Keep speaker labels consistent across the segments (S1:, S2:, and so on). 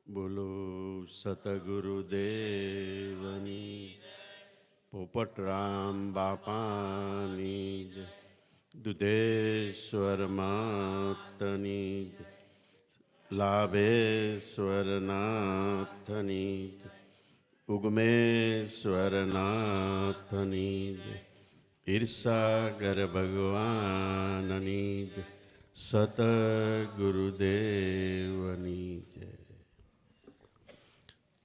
S1: બોલો સતગુરુદેવની, પોપટરામ બાપાની, દુધેશ્વર માતની, લાભેશ્વર નાથની, ઉગમેશ્વર નાથની, ઈર્ષાગર ભગવાનની, સતગુરુદેવની જય.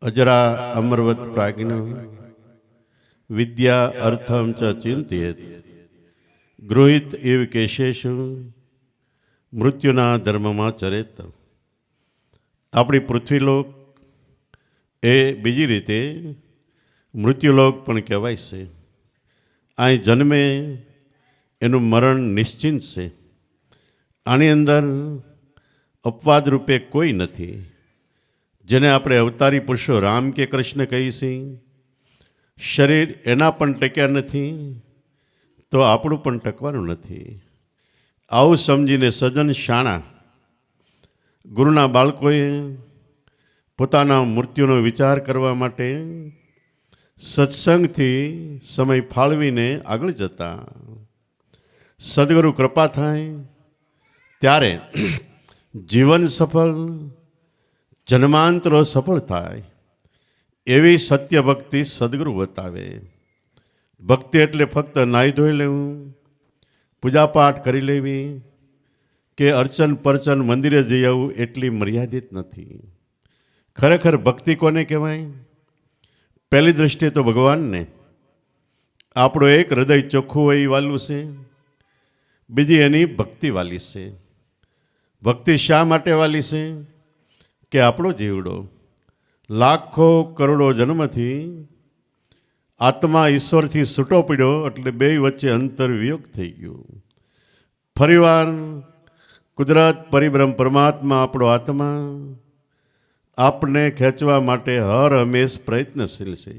S1: અજરા અમરવત પ્રાજ્ઞ વિદ્યા અર્થમ ચ ચિંતયેત ગૃહિત એવ કેશેષુ મૃત્યુના ધર્મમાં ચરેત. આપણી પૃથ્વીલોક એ બીજી રીતે મૃત્યુલોક પણ કહેવાય છે. અહીં જન્મે એનું મરણ નિશ્ચિંત છે. આની અંદર અપવાદ રૂપે કોઈ નથી. જેને આપણે અવતારી પુરુષો રામ કે કૃષ્ણ કહીએ છીએ, શરીર એના પણ ટક્યા નથી તો આપણું પણ ટકવાનું નથી. આવું સમજીને સજ્જન શાણા ગુરુના બાળકોએ પોતાના મૃત્યુનો વિચાર કરવા માટે સત્સંગથી સમય ફાળવીને આગળ જતા. સદગુરુ કૃપા થાય ત્યારે જીવન સફળ, જન્માંતરો સફળ થાય એવી સત્ય ભક્તિ સદગુરુ બતાવે. ભક્તિ એટલે ફક્ત નાહી ધોઈ લેવું, પૂજાપાઠ કરી લેવી કે અર્ચન પરચન મંદિરે જઈ આવવું એટલી મર્યાદિત નથી. ખરેખર ભક્તિ કોને કહેવાય? પહેલી દૃષ્ટિએ તો ભગવાનને. આપણું એક હૃદય ચોખ્ખું હોય એ વાલું છે, બીજી એની ભક્તિ વાલી છે. ભક્તિ શા માટે વાલી છે? કે આપણો જીવડો લાખો કરોડો જન્મથી આત્મા ઈશ્વરથી છૂટો પડ્યો એટલે બે વચ્ચે અંતર વિયોગ થઈ ગયું. ફરીવાર કુદરત પરિબ્રહ્મ પરમાત્મા આપણો આત્મા આપને ખેંચવા માટે હર હંમેશ પ્રયત્નશીલ છે.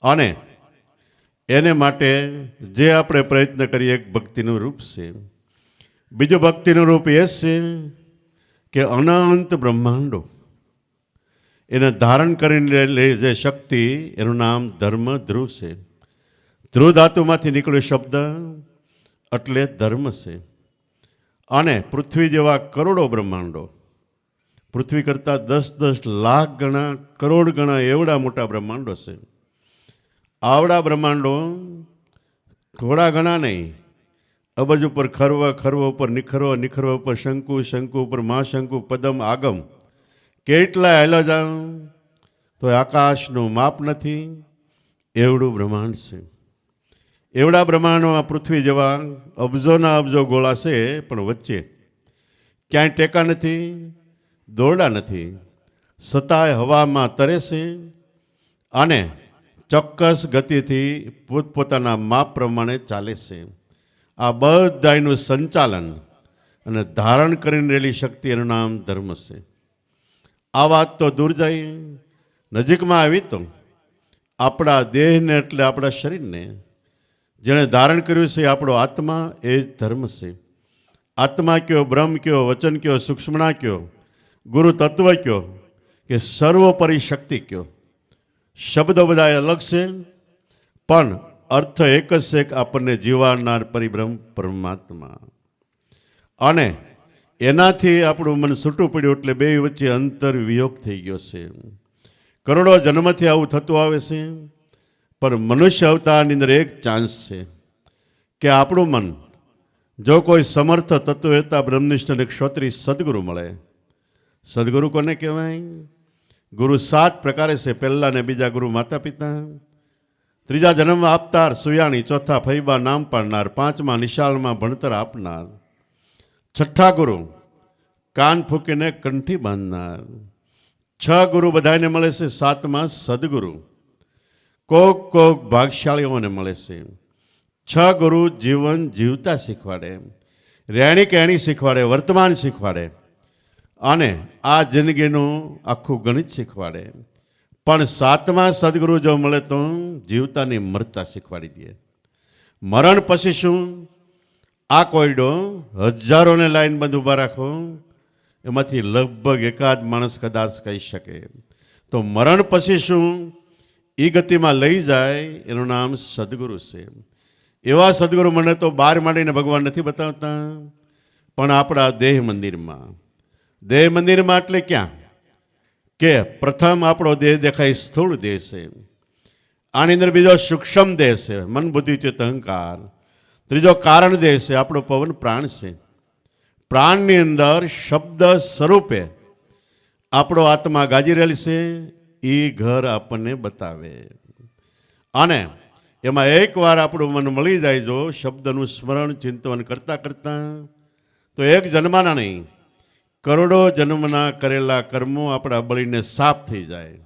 S1: અને એને માટે જે આપણે પ્રયત્ન કરીએ એક ભક્તિનું રૂપ છે. બીજું ભક્તિનું રૂપ એ છે કે અનંત બ્રહ્માંડો એને ધારણ કરીને લે જે શક્તિ, એનું નામ ધર્મ ધ્રુવ છે. ધ્રુવ ધાતુમાંથી નીકળ્યો શબ્દ એટલે ધર્મ છે. અને પૃથ્વી જેવા કરોડો બ્રહ્માંડો, પૃથ્વી કરતાં 10-10 લાખ ગણા, કરોડ ગણા એવડા મોટા બ્રહ્માંડો છે. આવડા બ્રહ્માંડો થોડા ઘણા નહીં, અબજ ઉપર ખર્વ, ખર્વ ઉપર નિખર્વ, નિખર્વ ઉપર શંકુ, શંકુ ઉપર મહાશંકુ, પદમ, આગમ કેટલાય હાલ્યા જાવ તો આકાશનું માપ નથી એવડું બ્રહ્માંડ છે. એવડા બ્રહ્માંડમાં પૃથ્વી જેવા અબજોના અબજો ગોળા છે, પણ વચ્ચે ક્યાંય ટેકા નથી, દોરડા નથી, છતાંય હવામાં તરે છે અને ચોક્કસ ગતિથી પોતપોતાના માપ પ્રમાણે ચાલે છે. આ બધાનું સંચાલન અને ધારણ કરીને રહેલી શક્તિ, એનું નામ ધર્મ છે. આ વાત તો દૂર જાય, નજીકમાં આવી તો આપણા દેહને એટલે આપણા શરીરને જેણે ધારણ કર્યું છે આપણો આત્મા, એ જ ધર્મ છે. આત્મા કયો, બ્રહ્મ કયો, વચન કયો, સૂક્ષ્મણા કયો, ગુરુ તત્વ કયો કે સર્વોપરી શક્તિ કયો, શબ્દો બધા અલગ છે પણ અર્થ એક જ છે કે આપણને જીવાડનાર પરિબ્રહ્મ પરમાત્મા. અને એનાથી આપણું મન છૂટું પડ્યું એટલે બે વચ્ચે અંતર વિયોગ થઈ ગયો છે. કરોડો જન્મથી આવું થતું આવે છે, પણ મનુષ્ય અવતારની અંદર એક ચાન્સ છે કે આપણું મન જો કોઈ સમર્થ તત્વવેતા બ્રહ્મનિષ્ઠ અને ક્ષોત્રી સદગુરુ મળે. સદગુરુ કોને કહેવાય? ગુરુ 7 પ્રકારે છે. પહેલા ને બીજા ગુરુ માતા પિતા, ત્રીજા જન્મ આપનાર સુયાણી, ચોથા ફૈબા નામ પાડનાર, પાંચમા નિશાળમાં ભણતર આપનાર, છઠ્ઠા ગુરુ કાન ફૂંકીને કંઠી બાંધનાર, 6 ગુરુ બધાને મળે છે, 7મા સદગુરુ કોક ભાગશાળીઓને મળે છે. 6 ગુરુ જીવન જીવતા શીખવાડે, રહેણી કહેણી શીખવાડે, વર્તમાન શીખવાડે અને આ જિંદગીનું આખું ગણિત શીખવાડે. પણ 7મા સદગુરુ જો મળે તો જીવતાની મરતા શીખવાડી દે. મરણ પછી શું? આ કોયડો હજારોને લાઈન બંધ ઊભા રાખો એમાંથી લગભગ એકાદ માણસ કદાચ કહી શકે. તો મરણ પછી શું એ ગતિમાં લઈ જાય એનું નામ સદગુરુ છે. એવા સદગુરુ મને તો બહાર માંડીને ભગવાન નથી બતાવતા, પણ આપણા દેહ મંદિરમાં. દેહ મંદિરમાં એટલે ક્યાં કે પ્રથમ આપણો દેહ દેખાય સ્થૂળ દેહ છે, આની અંદર બીજો સૂક્ષ્મ દેહ છે, મન બુદ્ધિ ચિત્ત અહંકાર. ત્રીજો કારણ દેહ છે, આપણો પવન પ્રાણ છે. પ્રાણની અંદર શબ્દ સ્વરૂપે આપણો આત્મા ગાજી રહેલી છે. એ ઘર આપણને બતાવે. અને એમાં એકવાર આપણું મન મળી જાય જો શબ્દનું સ્મરણ ચિંતન કરતાં કરતાં, તો એક જન્મના નહીં, કરોડો જન્મના કરેલા કર્મો આપણા બળીને સાફ થઈ જાય.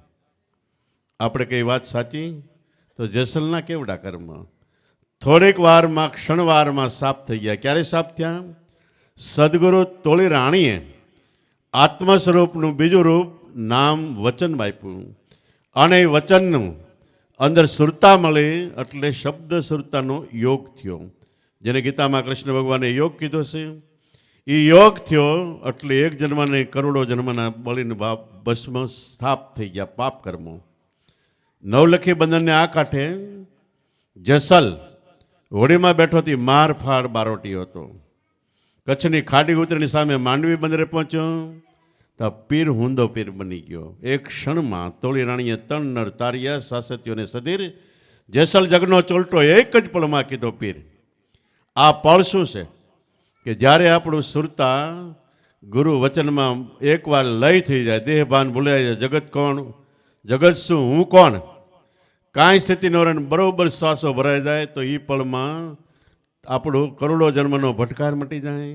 S1: આપણે કઈ વાત સાચી? તો જેસલના કેવડા કર્મ થોડીક વારમાં ક્ષણવારમાં સાફ થઈ ગયા. ક્યારે સાફ થયા? સદગુરુ તોળી રાણીએ આત્મ સ્વરૂપનું બીજું રૂપ નામ વચન આપ્યું, અને એ વચનનું અંદર સુરતા મળી એટલે શબ્દ સુરતાનો યોગ થયો, જેને ગીતામાં કૃષ્ણ ભગવાને યોગ કીધો છે. એ યોગ થયો એટલે એક જન્મને કરોડો જન્મના બળીને ભસ્મ સાફ થઈ ગયા પાપ કર્મો. નવલખી બંધનને આ કાંઠે જેસલ હોડીમાં બેઠો હતી, માર ફાડ બારોટી હતો. કચ્છની ખાડી ઉતરીની સામે માંડવી બંદરે પહોંચ્યો તો પીર હુંદો પીર બની ગયો. એક ક્ષણમાં તોળી રાણીએ ત્રણ નર તાર્યા, સાસતીઓને સધીર. જેસલ જગનો ચોલટો એક જ પળમાં કીધો પીર. આ પળ શું છે કે જ્યારે આપણું સુરતા ગુરુ વચનમાં એકવાર લય થઈ જાય, દેહ ભાન ભૂલાઈ જાય, જગત કોણ, જગત શું, હું કોણ, કાંઈ સ્થિતિ નો રહે, બરોબર શ્વાસો ભરાઈ જાય, તો એ પળમાં આપણું કરોડો જન્મનો ભટકાર મટી જાય,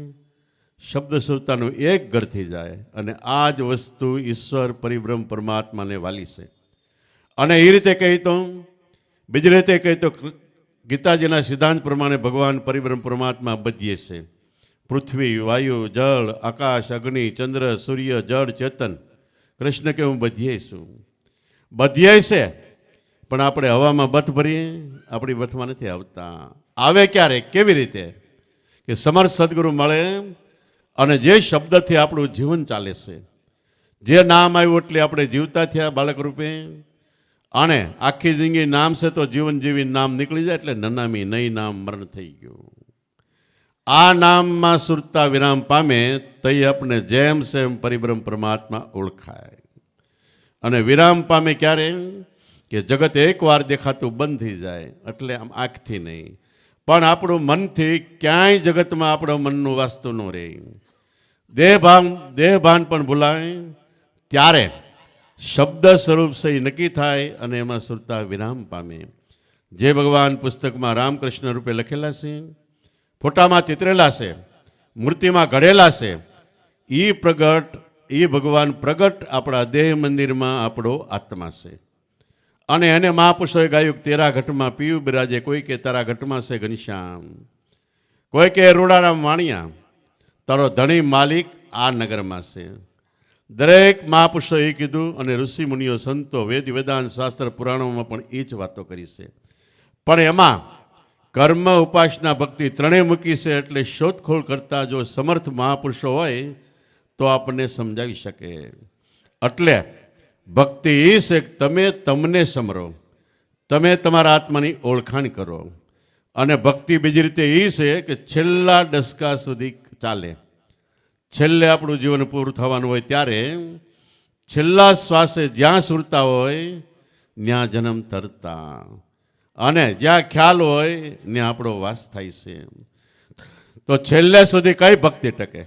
S1: શબ્દ સુરતાનું એક ઘર થઈ જાય. અને આ જ વસ્તુ ઈશ્વર પરિબ્રહ્મ પરમાત્માને વાલી છે. અને એ રીતે કહી તો, બીજી રીતે કહી તો ગીતાજીના સિદ્ધાંત પ્રમાણે ભગવાન પરિબ્રહ્મ પરમાત્મા બધીએ છે. પૃથ્વી, વાયુ, જળ, આકાશ, અગ્નિ, ચંદ્ર, સૂર્ય, જળ, ચેતન. કૃષ્ણ કે હું બધીએ છું. બધીએ છે, પણ આપણે હવામાં બથ ભરીએ, આપણી બથમાં નથી આવતા. આવે ક્યારે, કેવી રીતે? કે સમર્થ સદગુરુ મળે અને જે શબ્દથી આપણું જીવન ચાલે છે, જે નામ આવ્યું એટલે આપણે જીવતા થયા બાળક રૂપે, અને આખી જિંદગી નામ છે તો જીવન જીવી નામ નીકળી જાય એટલે નનામી નહીં નામ મરણ થઈ ગયું. આ નામમાં સુરતા વિરામ પામે તઈ આપણે જેમ સેમ પરિબ્રહ્મ પરમાત્મા ઓળખાય. અને વિરામ પામે ક્યારે કે જગત એકવાર દેખાતું બંધ થઈ જાય, એટલે આમ આંખથી નહીં પણ આપણું મનથી ક્યાંય જગતમાં આપણો મનનું વાસ્તુ ન રહે. દેહ ભાન પણ ભૂલાય ત્યારે શબ્દ સ્વરૂપ સહી નક્કી થાય અને એમાં સુરતા વિરામ પામે. જે ભગવાન પુસ્તકમાં રામકૃષ્ણ રૂપે લખેલા છે, ફોટામાં ચિતરેલા છે, મૂર્તિમાં ઘડેલા છે, એ ભગવાન પ્રગટ આપણા દેહ મંદિરમાં આપણો આત્મા છે. અને એને મહાપુરુષોએ ગાયું, તેરા ઘટમાં પીયું બિરાજે, કોઈ કે તારા ઘટમાં છે ઘનશ્યામ, કોઈ કે રૂડારામ વાણિયા, તારો ધણી માલિક આ નગરમાં છે. દરેક મહાપુરુષોએ એ કીધું, અને ઋષિ મુનિઓ, સંતો, વેદ, વેદાંત, શાસ્ત્ર, પુરાણોમાં પણ એ જ વાતો કરી છે. પણ એમાં કર્મ, ઉપાસના, ભક્તિ ત્રણેય મૂકી છે. એટલે શોધખોળ કરતા જો સમર્થ મહાપુરુષો હોય તો આપણને સમજાવી શકે. એટલે ભક્તિ એ છે કે તમે તમને સમરો, તમે તમારા આત્માની ઓળખાણ કરો. અને ભક્તિ બીજી રીતે એ છે કે છેલ્લા દસકા સુધી ચાલે. છેલ્લે આપણું જીવન પૂરું થવાનું હોય ત્યારે છેલ્લા શ્વાસે જ્યાં સુરતા હોય ત્યાં જન્મ તરતા, અને જ્યાં ખ્યાલ હોય ત્યાં આપણો વાસ થાય છે. તો છેલ્લે સુધી કઈ ભક્તિ ટકે?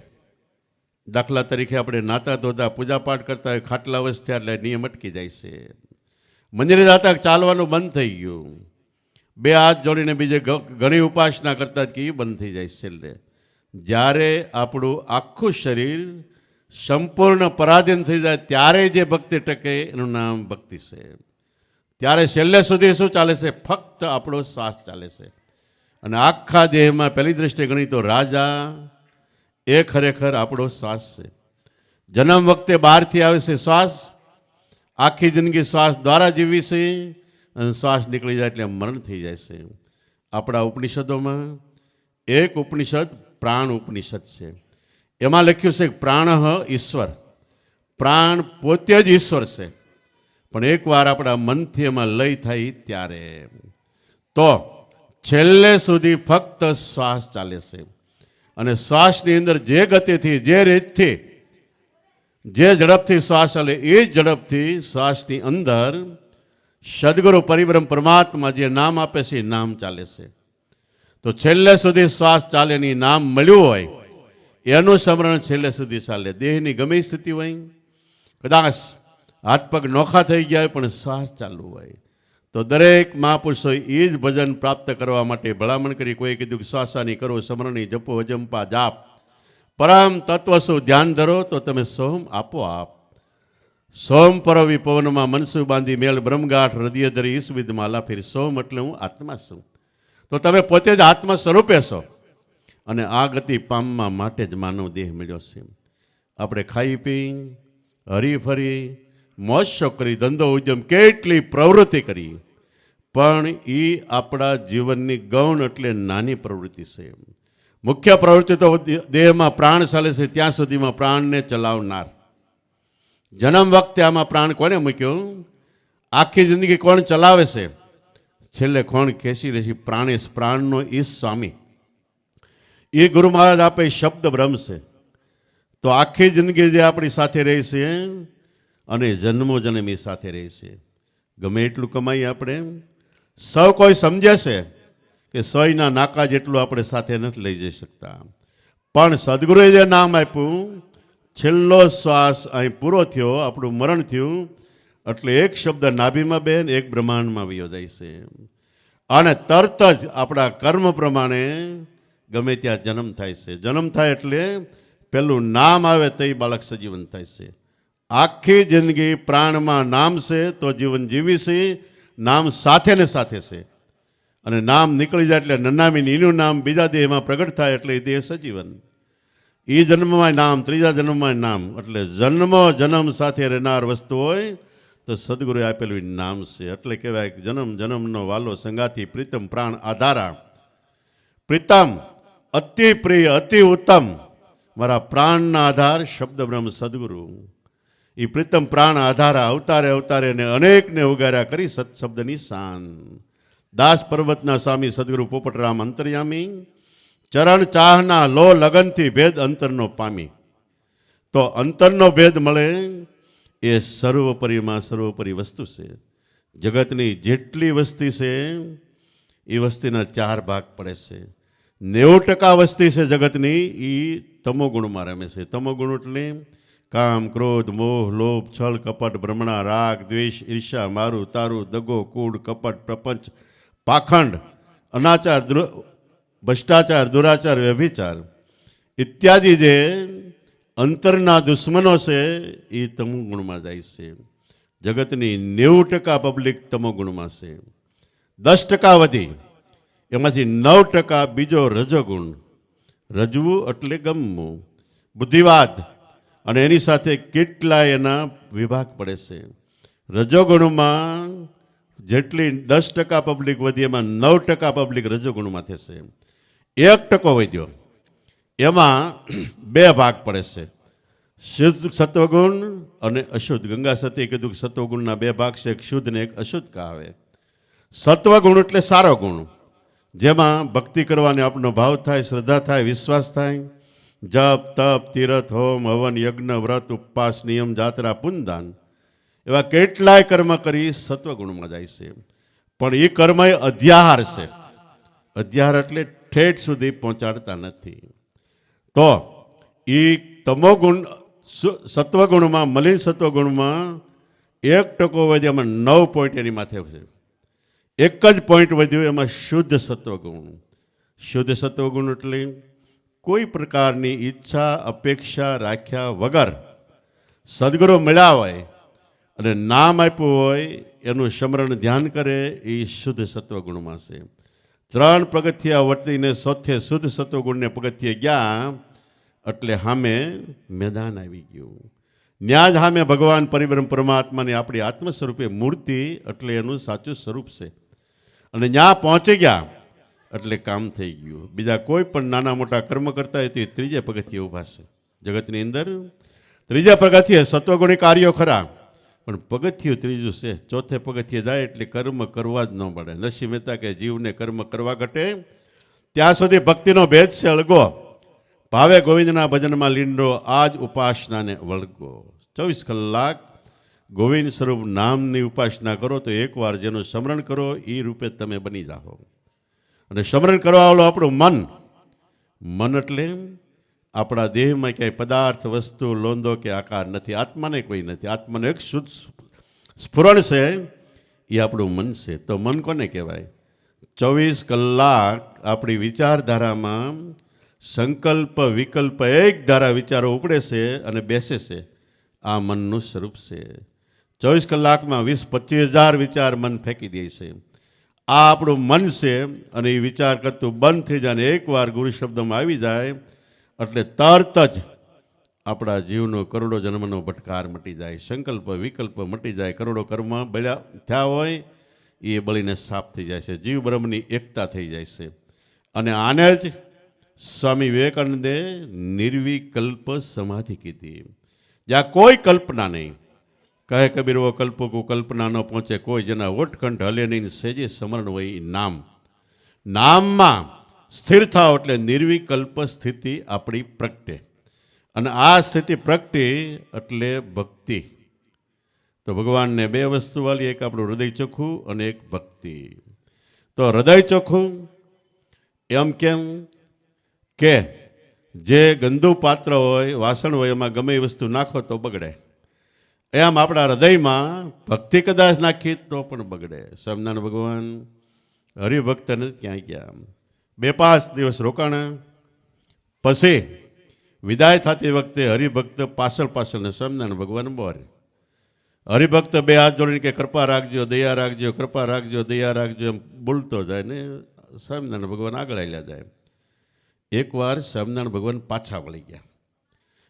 S1: દાખલા તરીકે આપણે નાતા ધોતા પૂજાપાઠ કરતા હોય, ખાટલા અવસ્થા એટલે નિયમ અટકી જાય છે. મંદિરે જતા ચાલવાનું બંધ થઈ ગયું, બે હાથ જોડીને બીજે ઘણી ઉપાસના કરતા કે એ બંધ થઈ જાય છેલ્લે. જ્યારે આપણું આખું શરીર સંપૂર્ણ પરાધીન થઈ જાય ત્યારે જે ભક્તિ ટકે એનું નામ ભક્તિ છે. ત્યારે છેલ્લે સુધી શું ચાલે છે? ફક્ત આપણો શ્વાસ ચાલે છે. અને આખા દેહમાં પહેલી દ્રષ્ટિએ ગણી તો રાજા એ ખરેખર આપણો શ્વાસ છે. જન્મ વખતે બહારથી આવે છે શ્વાસ, આખી જિંદગી શ્વાસ દ્વારા જીવી છે, અને શ્વાસ નીકળી જાય એટલે મરણ થઈ જાય છે. આપણા ઉપનિષદોમાં એક ઉપનિષદ પ્રાણ ઉપનિષદ છે. એમાં લખ્યું છે પ્રાણ ઈશ્વર, પ્રાણ પોતે જ ઈશ્વર છે, પણ એકવાર આપણા મનથી એમાં લય થાય ત્યારે તો છેલ્લે સુધી ફક્ત શ્વાસ ચાલે છે. અને શ્વાસની અંદર જે ગતિથી, જે રીતથી, જે ઝડપથી શ્વાસ ચાલે એ જ ઝડપથી શ્વાસની અંદર સદગુરુ પરિબ્રહ્મ પરમાત્મા જે નામ આપે છે એ નામ ચાલે છે. તો છેલ્લે સુધી શ્વાસ ચાલે ની નામ મળ્યું હોય એનું સ્મરણ છેલ્લે સુધી ચાલે. દેહની ગમે સ્થિતિ હોય, કદાચ હાથ પગ નોખા થઈ ગયા હોય પણ શ્વાસ ચાલુ હોય તો દરેક મહાપુરુષોએ એ જ ભજન પ્રાપ્ત કરવા માટે ભલામણ કરી. કોઈ કીધું કે શ્વાસાની કરો સ્મરણી, જપો અજંપા જાપ, પરમ તત્વ શું ધ્યાન ધરો તો તમે સોમ આપો આપ. સોમ પરવી પવનમાં મનસુ બાંધી મેલ બ્રહ્મગાંઠ હૃદય ધરી ઈસવિદ માલા ફેર. સોમ એટલે હું આત્મા છું. તો તમે પોતે જ આત્મા સ્વરૂપે છો અને આ ગતિ પામવા માટે જ માનવ દેહ મળ્યો છે. આપણે ખાઈ પી, હરી ફરી, મોજ શોખ કરી, ધંધો ઉદ્યમ, કેટલી પ્રવૃત્તિ કરી, પણ એ આપણા જીવનની ગૌણ એટલે નાની પ્રવૃત્તિ છે. મુખ્ય પ્રવૃત્તિ તો દેહમાં પ્રાણ ચાલે છે ત્યાં સુધીમાં પ્રાણને ચલાવનાર. જન્મ વખતે આમાં પ્રાણ કોને મૂક્યો? આખી જિંદગી કોણ ચલાવે છે? છેલ્લે કોણ ખેંચી લે છે? પ્રાણેશ, પ્રાણનો ઈશ સ્વામી. એ ગુરુ મહારાજ આપે શબ્દ બ્રહ્મ છે. તો આખી જિંદગી જે આપણી સાથે રહે છે અને જન્મો જન્મ એ સાથે રહે છે. ગમે એટલું કમાઈ આપણે, સૌ કોઈ સમજે છે કે સોયના નાકા જેટલું આપણે સાથે નથી લઈ જઈ શકતા, પણ સદગુરુએ જે નામ આપ્યું, છેલ્લો શ્વાસ અહીં પૂરો થયો, આપણું મરણ થયું એટલે એક શબ્દ નાભીમાં બેન, એક બ્રહ્માંડમાં વયો જાય છે અને તરત જ આપણા કર્મ પ્રમાણે ગમે ત્યાં જન્મ થાય છે. જન્મ થાય એટલે પેલું નામ આવે તો એ બાળક સજીવન થાય છે. આખી જિંદગી પ્રાણમાં નામ છે તો જીવન જીવી છે, નામ સાથે ને સાથે છે. અને નામ નીકળી જાય એટલે નનામીને એનું નામ બીજા દેહમાં પ્રગટ થાય એટલે એ દેહ સજીવન. એ જન્મમાં નામ, ત્રીજા જન્મમાં નામ, એટલે જન્મ જન્મ સાથે રહેનાર વસ્તુ હોય તો સદગુરુએ આપેલું નામ છે. એટલે કહેવાય કે જન્મ જન્મનો વાલો સંગાથી પ્રીતમ પ્રાણ આધારા. પ્રીતમ અતિ પ્રિય, અતિ ઉત્તમ, મારા પ્રાણના આધાર શબ્દ બ્રહ્મ સદગુરુ. એ પ્રીતમ પ્રાણ આધારા અવતારે અવતારે ને અનેકને ઉગાર્યા કરી સત્શબ્દની શાન. દાસ પર્વતના સ્વામી સદગુરુ પોપટરામ અંતર્યામી, ચરણ ચાહના લો લગનથી ભેદ અંતરનો પામી. તો અંતરનો ભેદ મળે એ સર્વોપરીમાં સર્વોપરી વસ્તુ છે. જગતની જેટલી વસ્તી છે એ વસ્તીના 4 ભાગ પડે છે. 90% વસ્તી છે જગતની એ તમોગુણમાં રમે છે. તમોગુણ એટલે કામ, ક્રોધ, મોહ, લોભ, છળ, કપટ, ભ્રમણા, રાગ, દ્વેષ, ઈર્ષા, મારું તારું, દગો, કૂડ, કપટ, પ્રપંચ, પાખંડ, અનાચાર, ભ્રષ્ટાચાર, દુરાચાર, વ્યભિચાર ઇત્યાદિ જે અંતરના દુશ્મનો છે એ તમોગુણમાં જાય છે. જગતની 90% પબ્લિક તમોગુણમાં છે. 10% વધી, એમાંથી 9% બીજો રજોગુણ. રજવું એટલે ગમવું, બુદ્ધિવાદ, અને એની સાથે કેટલાય એના વિભાગ પડે છે. રજોગુણમાં જેટલી 10% પબ્લિક વધી એમાં 9% પબ્લિક રજોગુણમાં થશે. 1% વધ્યો એમાં 2 ભાગ પડે છે, શુદ્ધ સત્વગુણ અને અશુદ્ધ. ગંગા સતી કીધું કે સત્વગુણના 2 ભાગ છે, એક શુદ્ધ ને એક અશુદ્ધ કહાવે. સત્વગુણ એટલે સારો ગુણ, જેમાં ભક્તિ કરવાની આપણો ભાવ થાય, શ્રદ્ધા થાય, વિશ્વાસ થાય. જપ, તપ, તીરથ, હોમ, હવન, યજ્ઞ, વ્રત, ઉપવાસ, નિયમ, જાત્રા, પુનદાન એવા કેટલાય કર્મ કરી સત્વગુણમાં જાય છે. પણ એ કર્મ એ અધ્યાહાર છે. અધ્યાહાર એટલે ઠેઠ સુધી પહોંચાડતા નથી. તો એ તમોગુણ સત્વગુણમાં, મલિન સત્વગુણમાં 1% વધ્યો, એમાં 9 પોઈન્ટ એની માથે છે. એક જ પોઈન્ટ વધ્યું એમાં શુદ્ધ સત્વગુણ. શુદ્ધ સત્વગુણ એટલે કોઈ પ્રકારની ઈચ્છા અપેક્ષા રાખ્યા વગર સદગુરુ મળ્યા હોય અને નામ આપ્યું હોય એનું સ્મરણ ધ્યાન કરે એ શુદ્ધ સત્વગુણમાં છે. 3 પગથિયા વર્તીને સોથે શુદ્ધ સત્વગુણને પગથિયે ગયા એટલે સામે મેદાન આવી ગયું. ન્યા જ સામે ભગવાન પરિબ્રહ્મ પરમાત્માની આપણી આત્મ સ્વરૂપે મૂર્તિ એટલે એનું સાચું સ્વરૂપ છે. અને ત્યાં પહોંચી ગયા એટલે કામ થઈ ગયું. બીજા કોઈ પણ નાના મોટા કર્મ કરતા હોય તો એ 3જે પગથિયે ઊભા છે. જગતની અંદર ત્રીજા પગથિયે સત્વગુણી કાર્યો ખરા, પણ પગથિયું ત્રીજું છે. ચોથે પગથિયે જાય એટલે કર્મ કરવા જ ન પડે. નરસિંહ મહેતા કે જીવને કર્મ કરવા ઘટે ત્યાં સુધી ભક્તિનો ભેદ છે અળગો. ભાવે ગોવિંદના ભજનમાં લીંડો આજ ઉપાસનાને વળગો. 24 કલાક ગોવિંદ સ્વરૂપ નામની ઉપાસના કરો તો એકવાર જેનું સ્મરણ કરો એ રૂપે તમે બની જાઓ. અને સ્મરણ કરવા વાળું આપણું મન. મન એટલે આપણા દેહમાં ક્યાંય પદાર્થ વસ્તુ લોંદો કે આકાર નથી. આત્માને કોઈ નથી. આત્માનો એક શુદ્ધ સ્ફુરણ છે, એ આપણું મન છે. તો મન કોને કહેવાય? 24 કલાક આપણી વિચારધારામાં સંકલ્પ વિકલ્પ એક ધારા વિચારો ઉપડે છે અને બેસે છે. આ મનનું સ્વરૂપ છે. 24 કલાકમાં 20-25 હજાર વિચાર મન ફેંકી દે છે. આ આપણું મન છે અને એ વિચાર કરતું બંધ થઈ જાય. એકવાર ગુરુ શબ્દમાં આવી જાય એટલે તરત જ આપણા જીવનો કરોડો જન્મનો ભટકાર મટી જાય. સંકલ્પ વિકલ્પ મટી જાય. કરોડો કર્મ બળ્યા થયા હોય એ બળીને સાફ થઈ જાય છે. જીવ બ્રહ્મની એકતા થઈ જાય છે. અને આને જ સ્વામી વિવેકાનંદે નિર્વિકલ્પ સમાધિ કીધી, જ્યાં કોઈ કલ્પના નહીં. કહે કબીર વો કલ્પો કો કલ્પના ન પહોંચે કોઈ, જેના ઓઠકંઠ હલે નહીં સેજે સમરણ હોય એ નામ. નામમાં સ્થિર થાવ એટલે નિર્વિકલ્પ સ્થિતિ આપણી પ્રગટે. અને આ સ્થિતિ પ્રગટે એટલે ભક્તિ. તો ભગવાનને બે વસ્તુ વાળી, એક આપણું હૃદય ચોખ્ખું અને એક ભક્તિ. તો હૃદય ચોખ્ખું એમ કેમ કે જે ગંદુ પાત્ર હોય, વાસણ હોય, એમાં ગમે એ વસ્તુ નાખો તો બગડે. એમ આપણા હૃદયમાં ભક્તિ કદાચ નાખી તો પણ બગડે. સ્વામિનારાયણ ભગવાન હરિભક્તને ક્યાંય ગયા. 2-5 દિવસ રોકાણા. પછી વિદાય થતી વખતે હરિભક્ત પાછળ ને સ્વામિનારાયણ ભગવાન બોર. હરિભક્ત 2 હાથ જોડીને કે કૃપા રાખજો, દયા રાખજો, કૃપા રાખજો, દયા રાખજો એમ બોલતો જાય ને સ્વામિનારાયણ ભગવાન આગળ આવેલા જાય. એકવાર સ્વામિનારાયણ ભગવાન પાછા વળી ગયા.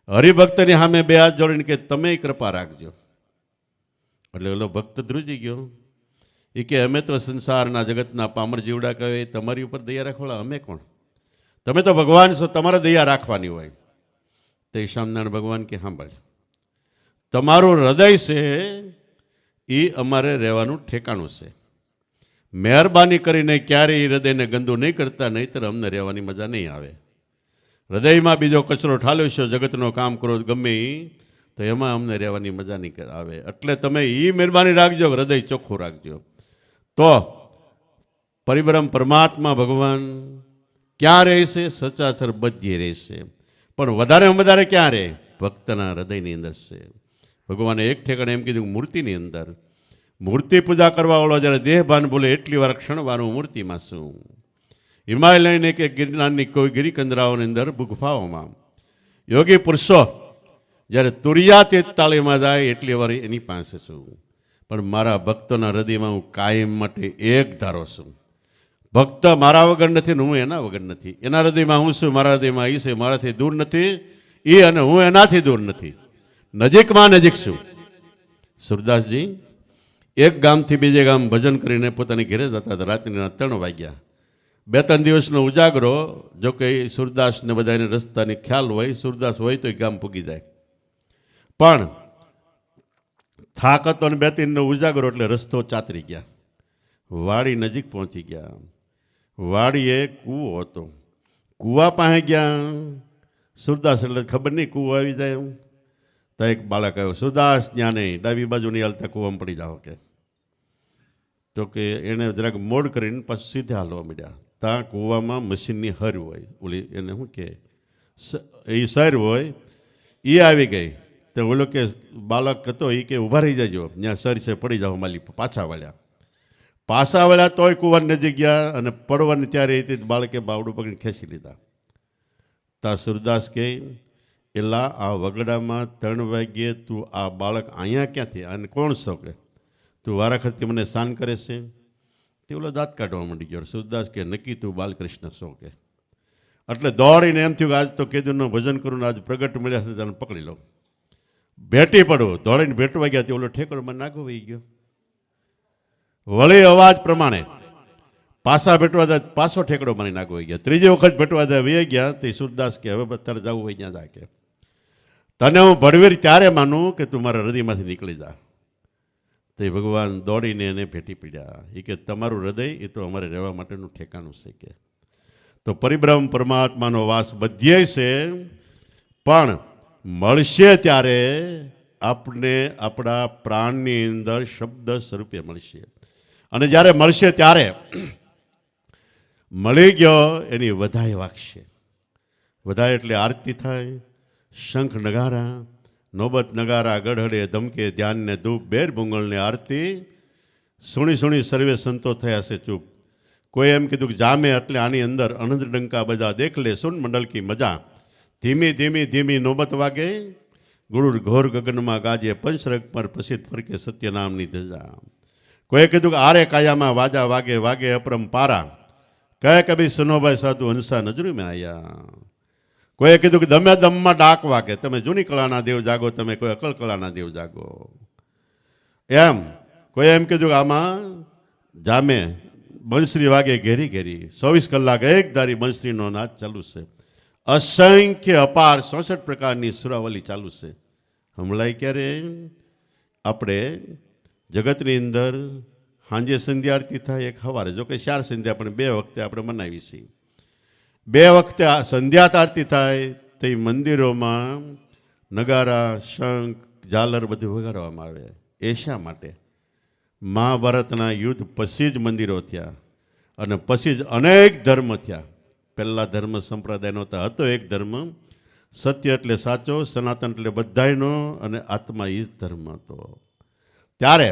S1: હરિભક્તની સામે 2 હાથ જોડીને કે તમે કૃપા રાખજો. એટલે ઓલો ભક્ત ધ્રુજી ગયો. એ કે અમે તો સંસારના જગતના પામર જીવડા કહે, તમારી ઉપર દયા રાખવાળા અમે કોણ? તમે તો ભગવાન છો, તમારે દયા રાખવાની હોય. તો એ સ્વામિનારાયણ ભગવાન કે સાંભળ, તમારું હૃદય છે એ અમારે રહેવાનું ઠેકાણું છે. મહેરબાની કરીને ક્યારેય હૃદયને ગંદુ નહીં કરતા, નહીંતર અમને રહેવાની મજા નહીં આવે. હૃદયમાં બીજો કચરો ઠાલ્યો છે, જગતનો કામ કરો ગમે એ, તો એમાં અમને રહેવાની મજા નહીં આવે. એટલે તમે એ મહેરબાની રાખજો, હૃદય ચોખ્ખું રાખજો. તો પરિબ્રહ્મ પરમાત્મા ભગવાન ક્યાં રહેશે? સચાચર બધ્યે રહેશે. પણ વધારે ક્યાં રહે? ભક્તના હૃદયની અંદર છે. ભગવાને એક ઠેકાણે એમ કીધું મૂર્તિની અંદર. મૂર્તિ પૂજા કરવા વાળો જ્યારે દેહભાન બોલે એટલી વાર ક્ષણવાનું મૂર્તિમાં શું? હિમાલયને કે ગિરનારની કોઈ ગિરિકંદરાઓની અંદર ગુફાઓમાં યોગી પુરુષો જ્યારે તુરિયા તેતાળીમાં જાય એટલી વાર એની પાસે છું. પણ મારા ભક્તોના હૃદયમાં હું કાયમ માટે એક ધારો છું. ભક્ત મારા વગર નથી ને હું એના વગર નથી. એના હૃદયમાં હું છું, મારા હૃદયમાં એ છે. મારાથી દૂર નથી એ અને હું એનાથી દૂર નથી, નજીકમાં નજીક છું. સુરદાસજી એક ગામથી બીજે ગામ ભજન કરીને પોતાની ઘરે જતા હતા. રાત્રિના 3 વાગ્યા. 2-3 દિવસનો ઉજાગરો. જો કે સુરદાસને બધાને રસ્તાની ખ્યાલ હોય, સુરદાસ હોય તો એ ગામ પૂગી જાય. પણ થાક હતો અને 2-3નો ઉજાગરો એટલે રસ્તો ચાતરી ગયા. વાડી નજીક પહોંચી ગયા. વાડીએ કૂવો હતો. કૂવા પાસે ગયા. સુરદાસ એટલે ખબર નહીં કૂવો આવી જાય એમ. તો એક બાળક આવ્યો, સુરદાસ ત્યાં નહીં, ડાબી બાજુ નહીં હાલતા કૂવામાં પડી જાઓ કે. તો કે એણે જરાક મોડ કરીને પાછું સીધા હાલવા માંડ્યા. ત્યાં કૂવામાં મશીનની હર હોય, ઓલી એને શું કહે એ સર હોય, એ આવી ગઈ. તો ઓલો કે બાળક હતો એ કે ઊભા રહી જજો, ત્યાં સર છે પડી જાઓ માલી. પાછા વળ્યા તોય કૂવાની નજીક ગયા અને પડવાની ત્યારે બાળકે બાવડું પકડીને ખેંચી લીધા. તા સુરદાસ કહે એલા આ વગડામાં 3 વાગ્યે તું આ બાળક અહીંયા ક્યાંથી? અને કોણ છો કે તું વારાખરતી મને શાન કરે છે? તે ઓલો દાંત કાઢવા માંડી ગયો. સુરદાસ કે નક્કી તું બાલકૃષ્ણ છો કે? એટલે દોડીને એમ થયું કે આજ તો કેદુનું ભજન કરું ને આજ પ્રગટ મળ્યા છે, તને પકડી લો, ભેટી પડું. દોડીને ભેટવા ગયા. તે ઓલો ઠેકડમાં નાગો વહી ગયો. વળી અવાજ પ્રમાણે પાછા ભેટવા જાય, પાછો ઠેકડો મારી નાગો વહી ગયા. ત્રીજી વખત ભેટવા જાય વહી ગયા. તે સુરદાસ કે હવે તારે જવું હોય ત્યાં જાય કે. તને હું ભડવીર ત્યારે માનું કે તું મારા હૃદયમાંથી નીકળી જા. તો એ ભગવાન દોડીને એને ભેટી પડ્યા. એ કે તમારું હૃદય એ તો અમારે રહેવા માટેનું ઠેકાણું છે કે. તો પરિબ્રહ્મ પરમાત્માનો વાસ બધ્યે છે, પણ મળશે ત્યારે આપને આપણા પ્રાણની અંદર શબ્દ સ્વરૂપે મળશે. અને જ્યારે મળશે ત્યારે મળી ગયો એની વધાય વાગશે. વધાય એટલે આરતી થાય, શંખ નગારા, નોબત નગારા, ગઢડે ધમકે, ધ્યાનને ધૂપ, બેર ભૂંગળને આરતી. સુણી સુણી સર્વે સંતો થયા છે ચૂપ. કોઈ એમ કીધું કે જામે એટલે આની અંદર અનંત ડંકા બધા દેખ લે સુન મંડળ કી મજા. ધીમી ધીમી ધીમી નોબત વાગે, ગુરુર ઘોર ગગનમાં ગાજે, પંચરગ પર પ્રસિદ્ધ ફરકે સત્ય નામની ધજા. કોઈએ કીધું કે આરે કાયામાં વાજા વાગે, વાગે અપરંપારા, કહે કભી સુનોભાઈ સાધુ હંસા નજરું મેં આયા. કોઈએ કીધું કે દમે દમમાં ડાક વાગે, તમે જૂની કળાના દેવ જાગો, તમે કોઈ અકલ કળાના દેવ જાગો. એમ કોઈ એમ કીધું કે આમાં જામે બંસરી વાગે ઘેરી ઘેરી, 24 કલાક એક ધારી બંસરીનો નાચ ચાલુ છે. અસંખ્ય અપાર 64 પ્રકારની સુરાવલી ચાલુ છે. હમણાં ક્યારે આપણે જગતની અંદર સાંજે સંધ્યા આરતી થાય, એક સવારે, જો કે 4 સંધ્યા પણ 2 વખતે આપણે મનાવી છીએ. 2 વખતે સંધ્યા આરતી થાય તો એ મંદિરોમાં નગારા, શંખ, ઝાલર બધું વગાડવામાં આવે. એ શા માટે? મહાભારતના યુદ્ધ પછી જ મંદિરો થયા અને પછી જ અનેક ધર્મ થયા. પહેલાં ધર્મ સંપ્રદાય નહોતા, હતો એક ધર્મ, સત્ય એટલે સાચો, સનાતન એટલે બધાયનો, અને આત્મા એ જ ધર્મ હતો. ત્યારે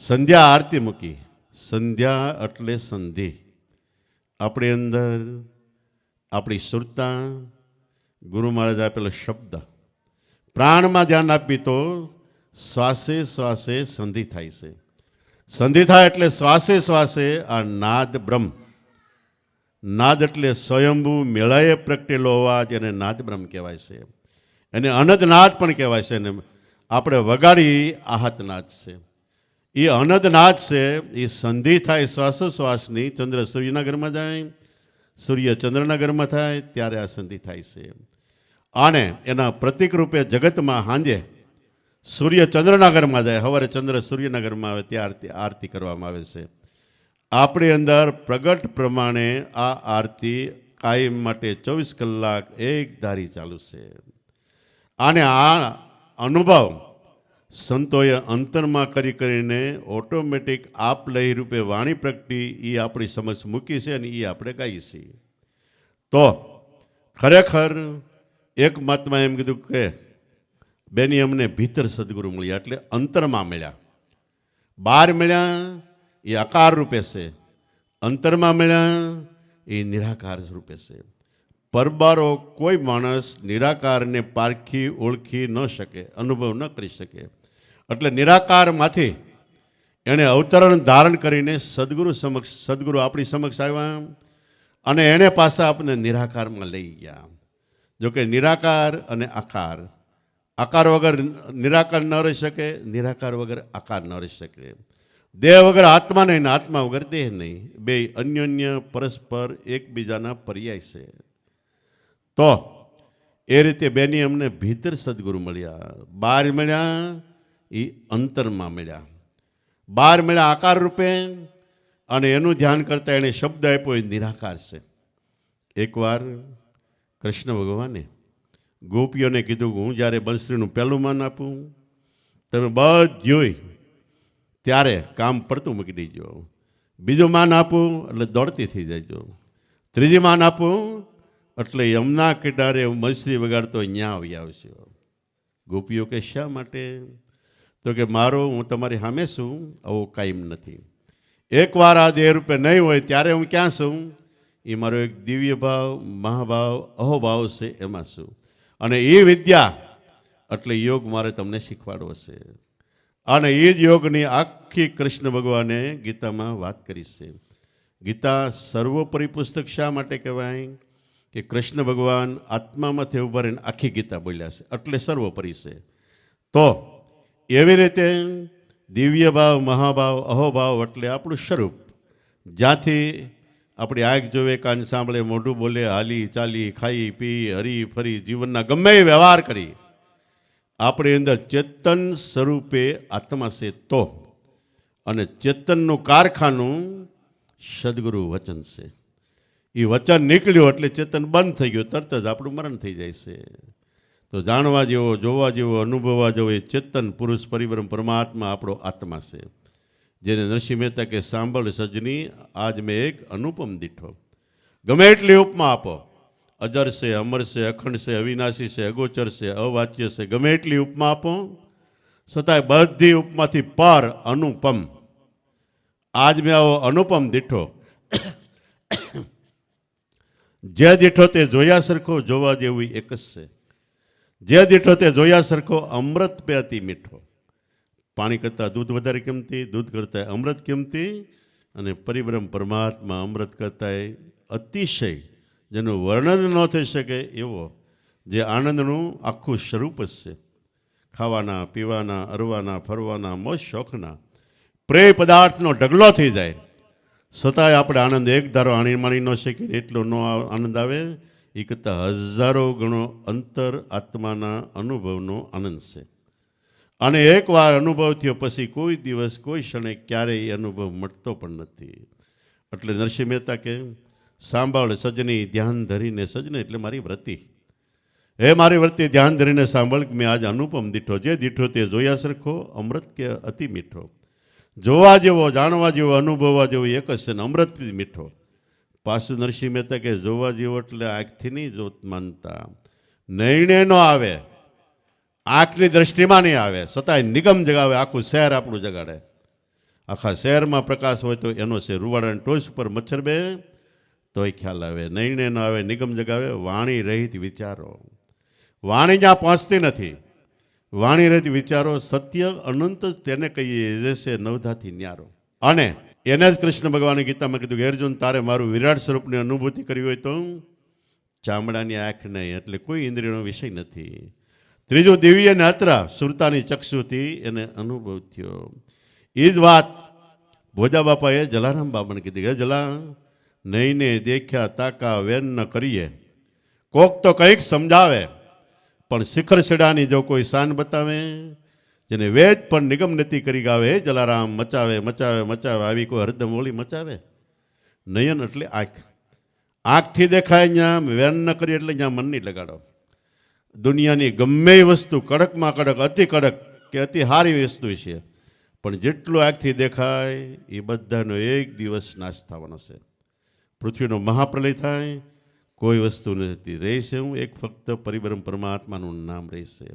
S1: સંધ્યા આરતી મૂકી. સંધ્યા એટલે સંધિ. આપણી અંદર આપણી સુરતા, ગુરુ મહારાજ આપેલો શબ્દ, પ્રાણમાં ધ્યાન આપી તો શ્વાસે શ્વાસે સંધિ થાય છે. સંધિ થાય એટલે શ્વાસે શ્વાસે આ નાદ બ્રહ્મ, નાદ એટલે સ્વયંભૂ મેળાએ પ્રગટેલો અવાજ, એને નાદ બ્રહ્મ કહેવાય છે. એને અનદ નાદ પણ કહેવાય છે. એને આપણે વગાડી આહત નાદ છે. એ અનદ નાદ છે. એ સંધિ થાય શ્વાસોશ્વાસની. ચંદ્ર સૂર્યના ઘરમાં જાય, સૂર્ય ચંદ્રના ઘરમાં થાય, ત્યારે આ સંધિ થાય છે. અને એના પ્રતિક રૂપે જગતમાં સાંજે સૂર્ય ચંદ્રના ઘરમાં જાય, સવારે ચંદ્ર સૂર્યના ઘરમાં આવે, ત્યાં આરતી કરવામાં આવે છે. આપણી અંદર પ્રગટ પ્રમાણે આ આરતી કાયમ માટે 24 કલાક એક ધારી ચાલુ છે. અને આ અનુભવ સંતોએ અંતરમાં કરીને ઓટોમેટિક આપલઈ રૂપે વાણી પ્રગટી એ આપણી સમક્ષ મૂકી છે અને એ આપણે ગાઈએ છીએ. તો ખરેખર એક મહાત્મા એમ કીધું કે બેની અમને ભીતર સદગુરુ મળ્યા, એટલે અંતરમાં મળ્યા. બહાર મળ્યા એ આકાર રૂપે છે, અંતરમાં મળ્યા એ નિરાકાર રૂપે છે. પરબારો કોઈ માણસ નિરાકારને પારખી ઓળખી ન શકે, અનુભવ ન કરી શકે. એટલે નિરાકારમાંથી એણે અવતરણ ધારણ કરીને સદગુરુ આપણી સમક્ષ આવ્યા અને એણે પાછા આપણને નિરાકારમાં લઈ ગયા. જોકે નિરાકાર અને આકાર, આકાર વગર નિરાકાર ન રહી શકે, નિરાકાર વગર આકાર ન રહી શકે. દેહ વગર આત્મા નહીં, આત્મા વગર દેહ નહીં. બે અન્યોન્ય પરસ્પર એકબીજાના પર્યાય છે. તો એ રીતે બેની અમને ભીતર સદગુરુ મળ્યા. બહાર મળ્યા એ અંતરમાં મળ્યા. બહાર મળ્યા આકાર રૂપે, અને એનું ધ્યાન કરતા એણે શબ્દ આપ્યો એ નિરાકાર છે. એકવાર કૃષ્ણ ભગવાને ગોપીઓને કીધું કે હું જ્યારે બંસરીનું પહેલું માન આપું, તમે બધ્યોય ત્યારે કામ પડતું મૂકી દેજો. બીજું માન આપું એટલે દોડતી થઈ જજો. ત્રીજી માન આપું એટલે યમુના કિનારે હું બંસરી વગાડતો અહીંયા આવી આવશે. ગોપીઓ કે શા માટે? તો કે મારો, હું તમારી સામે છું, આવો કાયમ નથી. એકવાર આ દેહ રૂપે નહીં હોય ત્યારે હું ક્યાં છું? એ મારો એક દિવ્ય ભાવ, મહાભાવ, અહોભાવ છે, એમાં છું. અને એ વિદ્યા એટલે યોગ મારે તમને શીખવાડવો છે. અને એ જ યોગની આખી કૃષ્ણ ભગવાને ગીતામાં વાત કરી છે. ગીતા સર્વોપરી પુસ્તક શા માટે કહેવાય? કે કૃષ્ણ ભગવાન આત્મામાંથી ઉભા રહીને આખી ગીતા બોલ્યા છે, એટલે સર્વોપરી છે. તો એવી રીતે દિવ્ય ભાવ, મહાભાવ, અહોભાવ એટલે આપણું સ્વરૂપ, જ્યાંથી આપણી આંખ જોવે, કાન સાંભળે, મોઢું બોલે, હાલી ચાલી, ખાઈ પી, હરી ફરી, જીવનના ગમે એ વ્યવહાર કરી આપણી અંદર ચેતન સ્વરૂપે આત્મા છે તો, અને ચેતનનું કારખાનું સદગુરુ વચન છે. એ વચન નીકળ્યું એટલે ચેતન બંધ થઈ ગયું, તરત જ આપણું મરણ થઈ જાય છે. તો જાણવા જેવો, જોવા જેવો, અનુભવવા જેવો એ ચેતન પુરુષ પરિબ્રહ્મ પરમાત્મા આપણો આત્મા છે. જેને નરસિંહ મહેતા કે સાંભળ સજની આજ મેં એક અનુપમ દીઠો. ગમે એટલી ઉપમા આપો, અજર છે, અમર છે, અખંડ છે, અવિનાશી છે, અગોચર છે, અવાચ્ય છે, ગમે એટલી ઉપમા આપો, છતાંય બધી ઉપમાથી પર અનુપમ. આજ મેં આવો અનુપમ દીઠો. જે દીઠો તે જોયા સરખો, જોવા જેવું એક જ છે. જે દીઠો તે જોયા સરખો, અમૃત પે અતિ મીઠો. પાણી કરતાં દૂધ વધારે કિંમતી, દૂધ કરતાં અમૃત કિંમતી, અને પરિબ્રહ્મ પરમાત્મા અમૃત કરતાં અતિશય, જેનું વર્ણન ન થઈ શકે એવો, જે આનંદનું આખું સ્વરૂપ જ છે. ખાવાના, પીવાના, અરવાના, ફરવાના, મોજ શોખના પ્રેય પદાર્થનો ઢગલો થઈ જાય, છતાંય આપણે આનંદ એક ધારો આણી માણી ન શકીએ, એટલો નો આનંદ આવે. એ કરતાં હજારો ગણો અંતર આત્માના અનુભવનો આનંદ છે. અને એકવાર અનુભવ થયો પછી કોઈ દિવસ, કોઈ ક્ષણે ક્યારેય એ અનુભવ મળતો પણ નથી. એટલે નરસિંહ મહેતા કે સાંભળ સજની ધ્યાન ધરીને, સજને એટલે મારી વ્રતિ, હે મારી વ્રતિ ધ્યાન ધરીને સાંભળ કે મેં આજ અનુપમ દીઠો. જે દીઠો તે જોયા સરખો, અમૃત કે અતિ મીઠો. જોવા જેવો, જાણવા જેવો, અનુભવવા જેવો એક જ છે ને અમૃત મીઠો. પાછું નરસિંહ મહેતા કે જોવા જેવો એટલે આંખથી નહીં જોત માનતા, નયણે નો આવે, આંખની દ્રષ્ટિમાં નહીં આવે, છતાંય નિગમ જગાવે, આખું શહેર આપણું જગાડે. આખા શહેરમાં પ્રકાશ હોય તો એનો છે રૂવાડાની ટોચ ઉપર મચ્છર બે તોય ખ્યાલ આવે. નયણે ન આવે, નિગમ જગાવે. વાણી રહિત વિચારો, વાણી જ્યાં પહોંચતી નથી, વાણી રહિત વિચારો, સત્ય અનંત તેને કહીએ જે છે નવધાથી ન્યારો. અને એને જ કૃષ્ણ ભગવાને ગીતામાં કીધું કે અર્જુન, તારે મારું વિરાટ સ્વરૂપની અનુભૂતિ કરવી હોય તો ચામડાની આંખ નહીં, એટલે કોઈ ઇન્દ્રિયનો વિષય નથી. ત્રીજું દિવ્ય નેત્ર, સુરતાની ચક્ષુથી એને અનુભવ થયો. એ જ વાત ભોજા બાપાએ જલારામ બાબાને કીધી કે જલા, નહીને દેખ્યા તાકા વેન ન કરીએ. કોક તો કંઈક સમજાવે, પણ શિખર છેડાની જો કોઈ શાન બતાવે, જેને વેદ પણ નિગમ નથી કરી ગાવે, હે જલારામ મચાવે મચાવે મચાવે, આવી કોઈ હરદમ ઓળી મચાવે. નયન એટલે આંખ, આંખથી દેખાય ત્યાં વેન ન કરી એટલે ત્યાં મન નહીં લગાડો. દુનિયાની ગમે એ વસ્તુ કડકમાં કડક, અતિ કડક કે અતિ સારી વસ્તુ છે, પણ જેટલું આંખથી દેખાય એ બધાનો એક દિવસ નાશ થવાનો છે. પૃથ્વીનો મહાપ્રલય થાય, કોઈ વસ્તુ નથી રહેશે, હું એક ફક્ત પરિબ્રહ્મ પરમાત્માનું નામ રહેશે.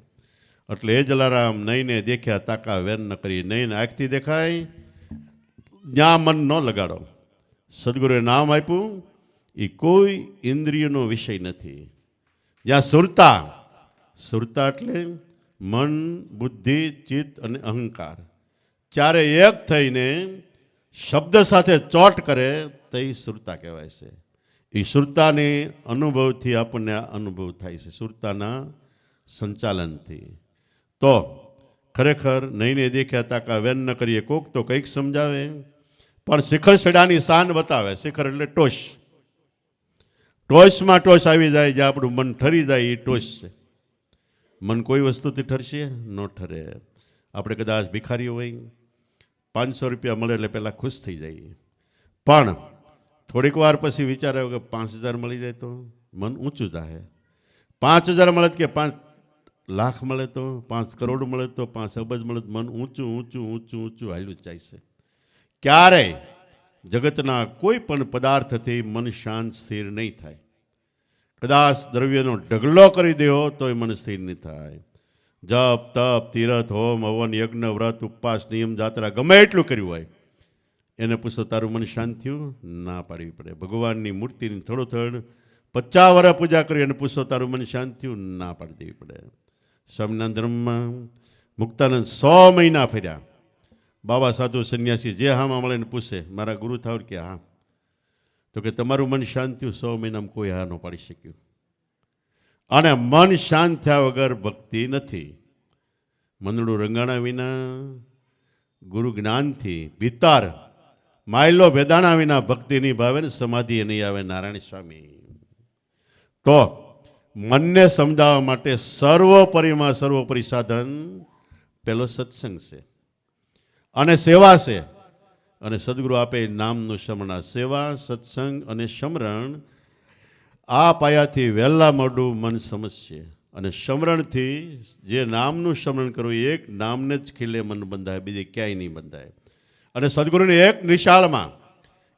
S1: એટલે એ જલારામ નહીને દેખ્યા તાકા વેન ન કરી, નહીને આંખથી દેખાય જ્યાં મન ન લગાડો. સદગુરુએ નામ આપ્યું એ કોઈ ઇન્દ્રિયનો વિષય નથી. જ્યાં સુરતા, સુરતા એટલે મન, બુદ્ધિ, ચિત્ત અને અહંકાર ચારે એક થઈને શબ્દ સાથે ચોટ કરે તો એ સુરતા કહેવાય છે. એ સુરતાની અનુભવથી આપણને અનુભવ થાય છે, સુરતાના સંચાલનથી. તો ખરેખર નહીને દેખ્યા તાકા વેન ન કરીએ, કોક તો કંઈક સમજાવે, પણ શિખર છેડાની શાન બતાવે. શિખર એટલે ટોચ, ટોચમાં ટોચ આવી જાય, જે આપણું મન ઠરી જાય એ ટોચ છે. મન કોઈ વસ્તુથી ઠરશે ન ઠરે. આપણે કદાચ ભિખારીઓ હોય, 500 રૂપિયા મળે એટલે પહેલાં ખુશ થઈ જાય, પણ થોડીક વાર પછી વિચાર આવ્યો કે 5000 મળી જાય તો મન ઊંચું જાય. 5000 મળે કે 5 લાખ મળે તો, 5 કરોડ મળે તો, 5 અબજ મળે તો મન ઊંચું ઊંચું ઊંચું ઊંચું હાલ્યું જ જાય છે. ક્યારેય જગતના કોઈ પણ પદાર્થથી મન શાંત સ્થિર નહીં થાય. કદાચ દ્રવ્યનો ઢગલો કરી દેવો તોય મન સ્થિર નહીં થાય. જપ તપ તીરથ હોમ હવન યજ્ઞ વ્રત ઉપવાસ નિયમ જાત્રા ગમે એટલું કર્યું હોય, એને પૂછો તારું મન શાંત થયું? ના પાડવી પડે. ભગવાનની મૂર્તિની થોડું 50 વર્ષ પૂજા કરી અને પૂછો તારું મન શાંત થયું? ના પાડી દેવી પડે. સ્વામિનારાયણ ધર્મમાં મુક્તાનંદ 100 મહિના ફર્યા. બાબા સાધુ સંન્યાસી જે હામાં મળે ને પૂછે મારા ગુરુ થાવ કે હા, તો કે તમારું મન શાંત થયું? 100 મહિનામાં કોઈ હા ન પાડી શક્યું. અને મન શાંત થયા વગર ભક્તિ નથી. મંદડું રંગાણા વિના ગુરુ જ્ઞાનથી, ભીતર માયલો વેદાણા વિના ભક્તિ નહીં ભાવે ને સમાધિ નહીં આવે. નારાયણ સ્વામી. તો મનને સમજાવવા માટે સર્વોપરીમાં સર્વોપરી સાધન પેલો સત્સંગ છે અને સેવા છે. અને સદગુરુ આપે નામનું સમરણ. સેવા, સત્સંગ અને સમરણ આ પાયાથી વહેલા મોડું મન સમજશે. અને સમરણથી જે નામનું સ્મરણ કરવું, એક નામને જ ખીલે મન બંધાય, બીજે ક્યાંય નહીં બંધાય. અને સદગુરુની એક નિશાળમાં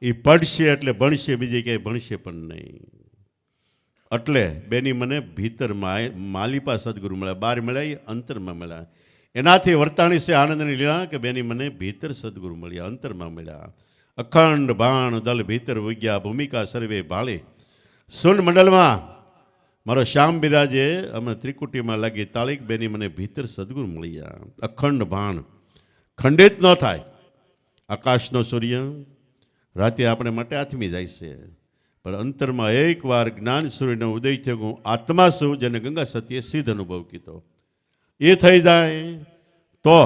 S1: એ પડશે એટલે ભણશે, બીજે ક્યાંય ભણશે પણ નહીં. એટલે બેની મને ભીતર માલિપા સદગુરુ મળ્યા, બહાર મળ્યા એ અંતરમાં મળ્યા. એનાથી વર્તાણી છે આનંદની લીલા કે બેની મને ભીતર સદગુરુ મળ્યા, અંતરમાં મળ્યા. અખંડ બાણ દલ ભીતર ઉગ્યા, ભૂમિકા સર્વે ભાળી. સુન મંડળમાં મારો શ્યામ બિરાજે અમે ત્રિકુટીમાં લાગી તાળીક, બેની મને ભીતર સદગુરુ મળ્યા. અખંડ બાણ ખંડિત ન થાય. આકાશનો સૂર્ય રાતે આપણે માટે આથમી જાય છે, પણ અંતરમાં એકવાર જ્ઞાન સૂર્યનો ઉદય થયો, હું આત્મા છું, જેને ગંગા સતીએ સિદ્ધ અનુભવ કીધો, એ થઈ જાય તો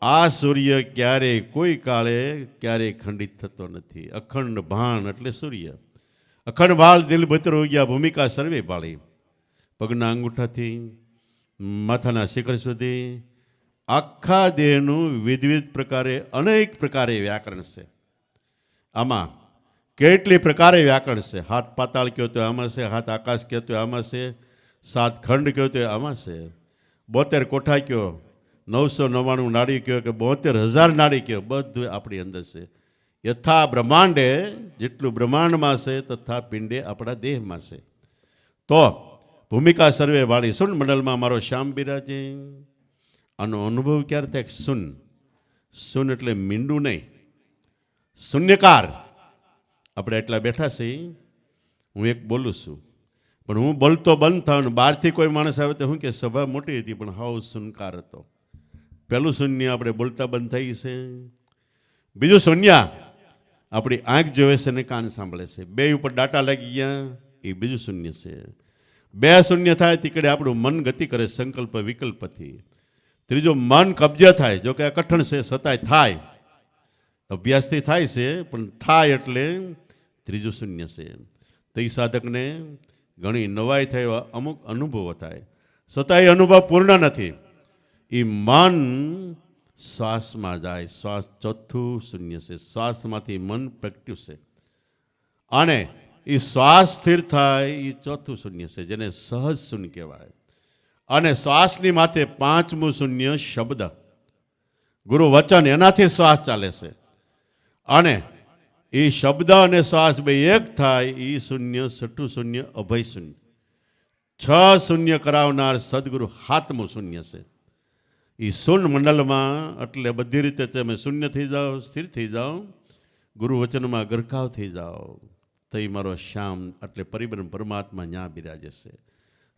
S1: આ સૂર્ય ક્યારેય કોઈ કાળે ક્યારેય ખંડિત થતો નથી. અખંડ ભાણ એટલે સૂર્ય. અખંડ ભાળ દિલ ભીતર ઉગ્યા, ભૂમિકા સર્વે ભાળી. પગના અંગૂઠાથી માથાના શિખર સુધી આખા દેહનું વિવિધ પ્રકારે અનેક પ્રકારે વ્યાકરણ છે. આમાં કેટલી પ્રકારે વ્યાકરણ છે. હાથ પાતાળ કહો તો આમાં છે, હાથ આકાશ કહો તો આમાં છે, 7 ખંડ કહો તો આમાં છે, 72 કોઠા કહો, 999 નાડી કહો કે 72,000 નાડી કહો, બધું આપણી અંદર છે. યથા બ્રહ્માંડે, જેટલું બ્રહ્માંડમાં છે તથા પિંડે આપણા દેહમાં છે. તો ભૂમિકા સર્વે વાળી સુન મંડળમાં મારો શ્યામ બિરાજે. આનો અનુભવ ક્યારે થાય? સુન. સુન એટલે મીંડું નહીં, શૂન્યકાર. આપણે એટલા બેઠા છીએ, હું એક બોલું છું, પણ હું બોલતો બંધ થાવ ને બહારથી કોઈ માણસ આવે તો શું કે સભા મોટી હતી પણ હાવ શૂન્યકાર હતો. પહેલું શૂન્ય આપણે બોલતા બંધ થઈ છે. બીજું શૂન્ય આપણી આંખ જોવે છે ને કાન સાંભળે છે, બે ઉપર ડાટા લાગી ગયા, એ બીજું શૂન્ય છે. બે શૂન્ય થાય તીકડે આપણું મન ગતિ કરે સંકલ્પ વિકલ્પથી. ત્રીજું મન કબજે થાય, જો કે આ કઠણ છે છતાંય થાય, અભ્યાસથી થાય છે પણ થાય એટલે ત્રીજું શૂન્ય છે. તે સાધકને ઘણી નવાઈ થાય, અમુક અનુભવો થાય, છતાં એ અનુભવ પૂર્ણ નથી. એ મન શ્વાસમાં જાય, શ્વાસ ચોથું શૂન્ય છે. શ્વાસમાંથી મન પ્રગટ્યું છે અને એ શ્વાસ સ્થિર થાય, એ ચોથું શૂન્ય છે, જેને સહજ શૂન્ય કહેવાય. અને શ્વાસની માથે પાંચમું શૂન્ય શબ્દ, ગુરુ વચન, એનાથી શ્વાસ ચાલે છે. અને એ શબ્દ અને શ્વાસ બે એક થાય, એ શૂન્ય છઠ્ઠું શૂન્ય અભય શૂન્ય. 6 શૂન્ય કરાવનાર સદગુરુ હાથમું શૂન્ય છે. એ શૂન્ય મંડળમાં એટલે બધી રીતે તમે શૂન્ય થઈ જાઓ, સ્થિર થઈ જાઓ, ગુરુ વચનમાં ગરકાવ થઈ જાઓ, તો એ મારો શ્યામ એટલે પરિબ્રહ્મ પરમાત્મા ન્યા બિરાજે છે.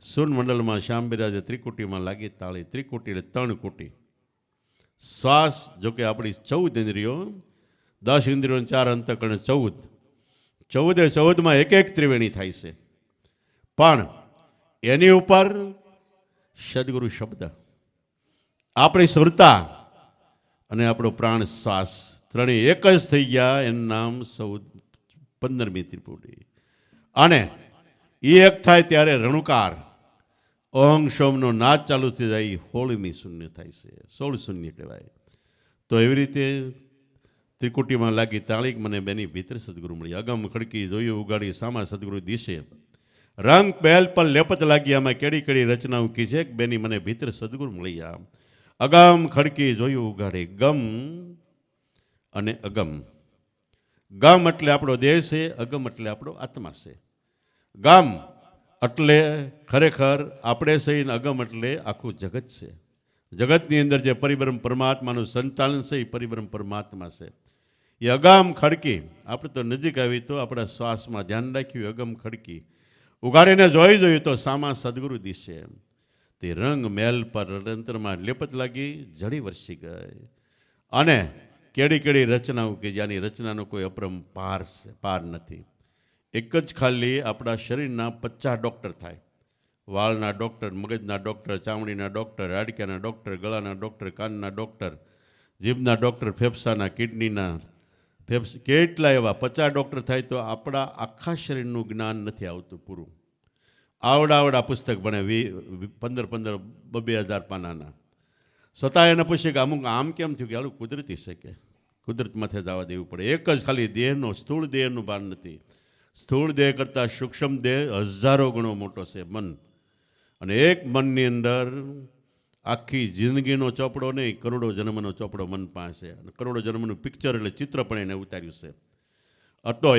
S1: શૂન્ય મંડળમાં શ્યામ બિરાજે, ત્રિકુટીમાં લાગી તાળી. ત્રિકુટી એટલે 3 કુટી. શ્વાસ જોકે આપણી 14 ઇન્દ્રિયો, 10 ઇન્દ્રિયો, 4 અંતઃકરણ, 14. 14માં એક ત્રિવેણી થાય છે, પણ એની ઉપર સદગુરુ શબ્દ, આપણી સ્વરતા અને આપણો પ્રાણ શ્વાસ ત્રણેય એક જ થઈ ગયા. એનું નામ 15મી ત્રિપુટી. અને એ એક થાય ત્યારે રણુકાર, ઓમ સોમનો નાદ ચાલુ થઈ જાય, 16મી શૂન્ય થાય છે, 16 શૂન્ય કહેવાય. તો એવી રીતે ત્રિકુટીમાં લાગી તાળીક, મને બેની ભીતર સદગુરુ મળી. અગમ ખડકી જોયું ઉગાડી, સામા સદગુરુ દિશે, રંગ પહેલ પર લેપત લાગી, આમાં કેડી કેડી રચનાઓ કી છે, બેની મને ભીતર સદગુરુ મળી. અગમ ખડકી જોયું ઉગાડી, ગમ અને અગમ. ગમ એટલે આપણો દેહ છે, અગમ એટલે આપણો આત્મા છે. ગમ એટલે ખરેખર આપણે છે, અગમ એટલે આખું જગત છે. જગતની અંદર જે પરિબ્રહ્મ પરમાત્માનું સંચાલન છે, એ પરિબ્રહ્મ પરમાત્મા છે. એ અગમ ખડકી, આપણે તો નજીક આવી તો આપણા શ્વાસમાં ધ્યાન રાખ્યું, અગમ ખડકી ઉગાડીને જોયું તો સામા સદગુરુ દિશે. તે રંગ મેલ પર અંતરમાં લેપત લાગી, જડી વરસી ગઈ. અને કેડી કેડી રચનાઓ કે જેની રચનાનો કોઈ પાર નથી. એક જ ખાલી આપણા શરીરના 50 ડૉક્ટર થાય. વાળના ડૉક્ટર, મગજના ડૉક્ટર, ચામડીના ડૉક્ટર, હાડક્યાના ડૉક્ટર, ગળાના ડૉક્ટર, કાનના ડૉક્ટર, જીભના ડૉક્ટર, ફેફસાના, કિડનીના, કેટલા એવા 50 ડૉક્ટર થાય તો આપણા આખા શરીરનું જ્ઞાન નથી આવતું પૂરું. આવડા પુસ્તક ભણે 15 2,000 પાનાના. છતાં એને પૂછ્યું કે અમુક આમ કેમ થયું કે આવું કુદરતી છે કે કુદરત માથે જવા દેવું પડે. એક જ ખાલી દેહનો સ્થૂળ દેહનું ભાન નથી. સ્થૂળ દેહ કરતાં સૂક્ષ્મ દેહ હજારો ગણો મોટો છે મન. અને એક મનની અંદર આખી જિંદગીનો ચોપડો નહીં, કરોડો જન્મનો ચોપડો મન પાસે. અને કરોડો જન્મનું પિક્ચર એટલે ચિત્ર પણ એને ઉતાર્યું છે. આટલો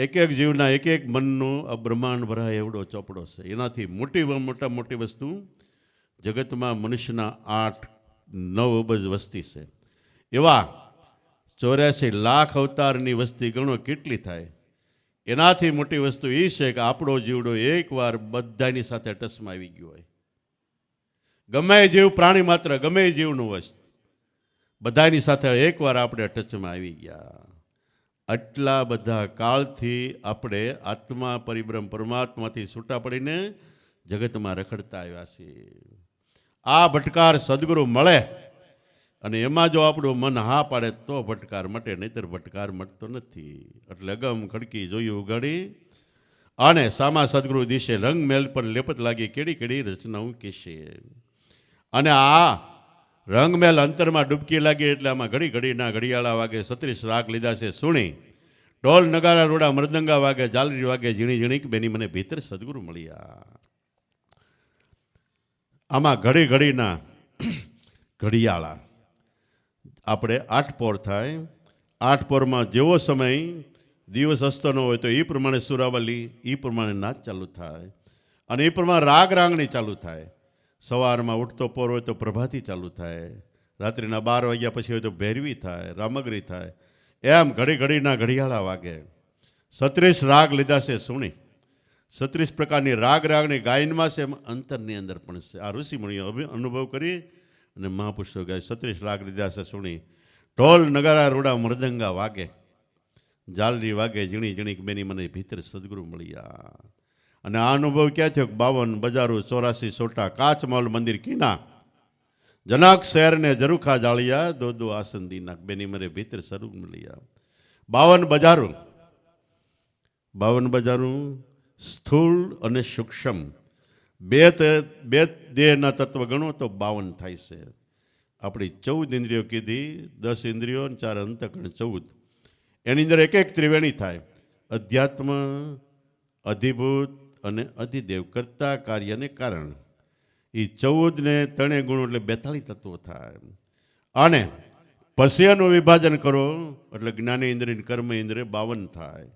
S1: એક જીવના એક મનનું આ બ્રહ્માંડ ભરાય એવડો ચોપડો છે. એનાથી મોટી વસ્તુ જગતમાં મનુષ્યના 8-9 અબજ વસ્તી છે. એવા 84 લાખ અવતારની વસ્તી ગણો કેટલી થાય. એનાથી મોટી વસ્તુ એ છે કે આપણો જીવડો એકવાર બધાની સાથે ટચમાં આવી ગયો હોય. ગમે જીવ પ્રાણી માત્ર, ગમે જીવનું વસ્તુ બધાની સાથે એકવાર આપણે ટચમાં આવી ગયા. આટલા બધા કાળથી આપણે આત્મા પરિબ્રહ્મ પરમાત્માથી છૂટા પડીને જગતમાં રખડતા આવ્યા છીએ. આ ભટકાર સદગુરુ મળે અને એમાં જો આપણું મન હા પાડે તો ભટકાર મટે, નહીતર ભટકાર મટતો નથી. એટલે અગમ ખડકી જોયું ઉગાડી અને સામા સદગુરુ દિશે રંગ મેલ પર લેપત લાગી કેડી કેડી રચનાઓ કેશે. અને આ રંગમેલ અંતરમાં ડૂબકી લાગી એટલે આમાં ઘડીના ઘડિયાળા વાગે 36 રાગ લીધા છે સુણી. ઢોલ નગારા રોડા મૃદંગા વાગે, જાલરી વાગે ઝીણી ઝીણી બેની મને ભીતર સદગુરુ મળ્યા. આમાં ઘડીના ઘડિયાળા આપણે 8 પોર થાય. 8 પોરમાં જેવો સમય દિવસ અસ્ત ન હોય તો એ પ્રમાણે સુરાવલી, એ પ્રમાણે નાચ ચાલુ થાય અને એ પ્રમાણે રાગ રાંગણી ચાલુ થાય. સવારમાં ઉઠતો પોર હોય તો પ્રભાતી ચાલુ થાય, રાત્રિના 12 વાગ્યા પછી હોય તો ભૈરવી થાય, રામગરી થાય. એમ ઘડીના ઘડિયાળા વાગે. 36 રાગ લીધા છે સુણી. 36 પ્રકારની રાગ રાગણી ગાયનમાં છે, એમ અંતરની અંદર પણ છે. આ ઋષિમુનિઓ અનુભવ કરી અને મહાપુરુષો ગાય 36 રાગ લીધા છે સુણી. ઢોલ નગારા રોડા મૃદંગા વાગે, જાલરી વાગે ઝીણી ઝીણી બેની મને ભીતર સદગુરુ મળ્યા. અને આ અનુભવ ક્યાં થયો? 52 બજારો 84 સોટા કાચમહોલ મંદિર કીના, જનક શહેરને જરૂખા જાળિયા, દો આસન દીના બેની મને ભીતર સદગુરુ મળ્યા. 52 બજારો સ્થૂળ અને સૂક્ષ્મ બે દેહના તત્વ ગણો તો 52 થાય છે. આપણી 14 ઇન્દ્રિયો કીધી, 10 ઇન્દ્રિયો અને 4 અંતઃકરણ 14. એની અંદર એક ત્રિવેણી થાય: અધ્યાત્મ, અધિભૂત અને અધિદેવ, કર્તા કાર્ય અને કારણ. એ 14 ને 3 ગુણો એટલે 42 તત્વો થાય. અને પછી એનું વિભાજન કરો એટલે જ્ઞાન ઇન્દ્રિય કર્મ ઇન્દ્રિય 52 થાય.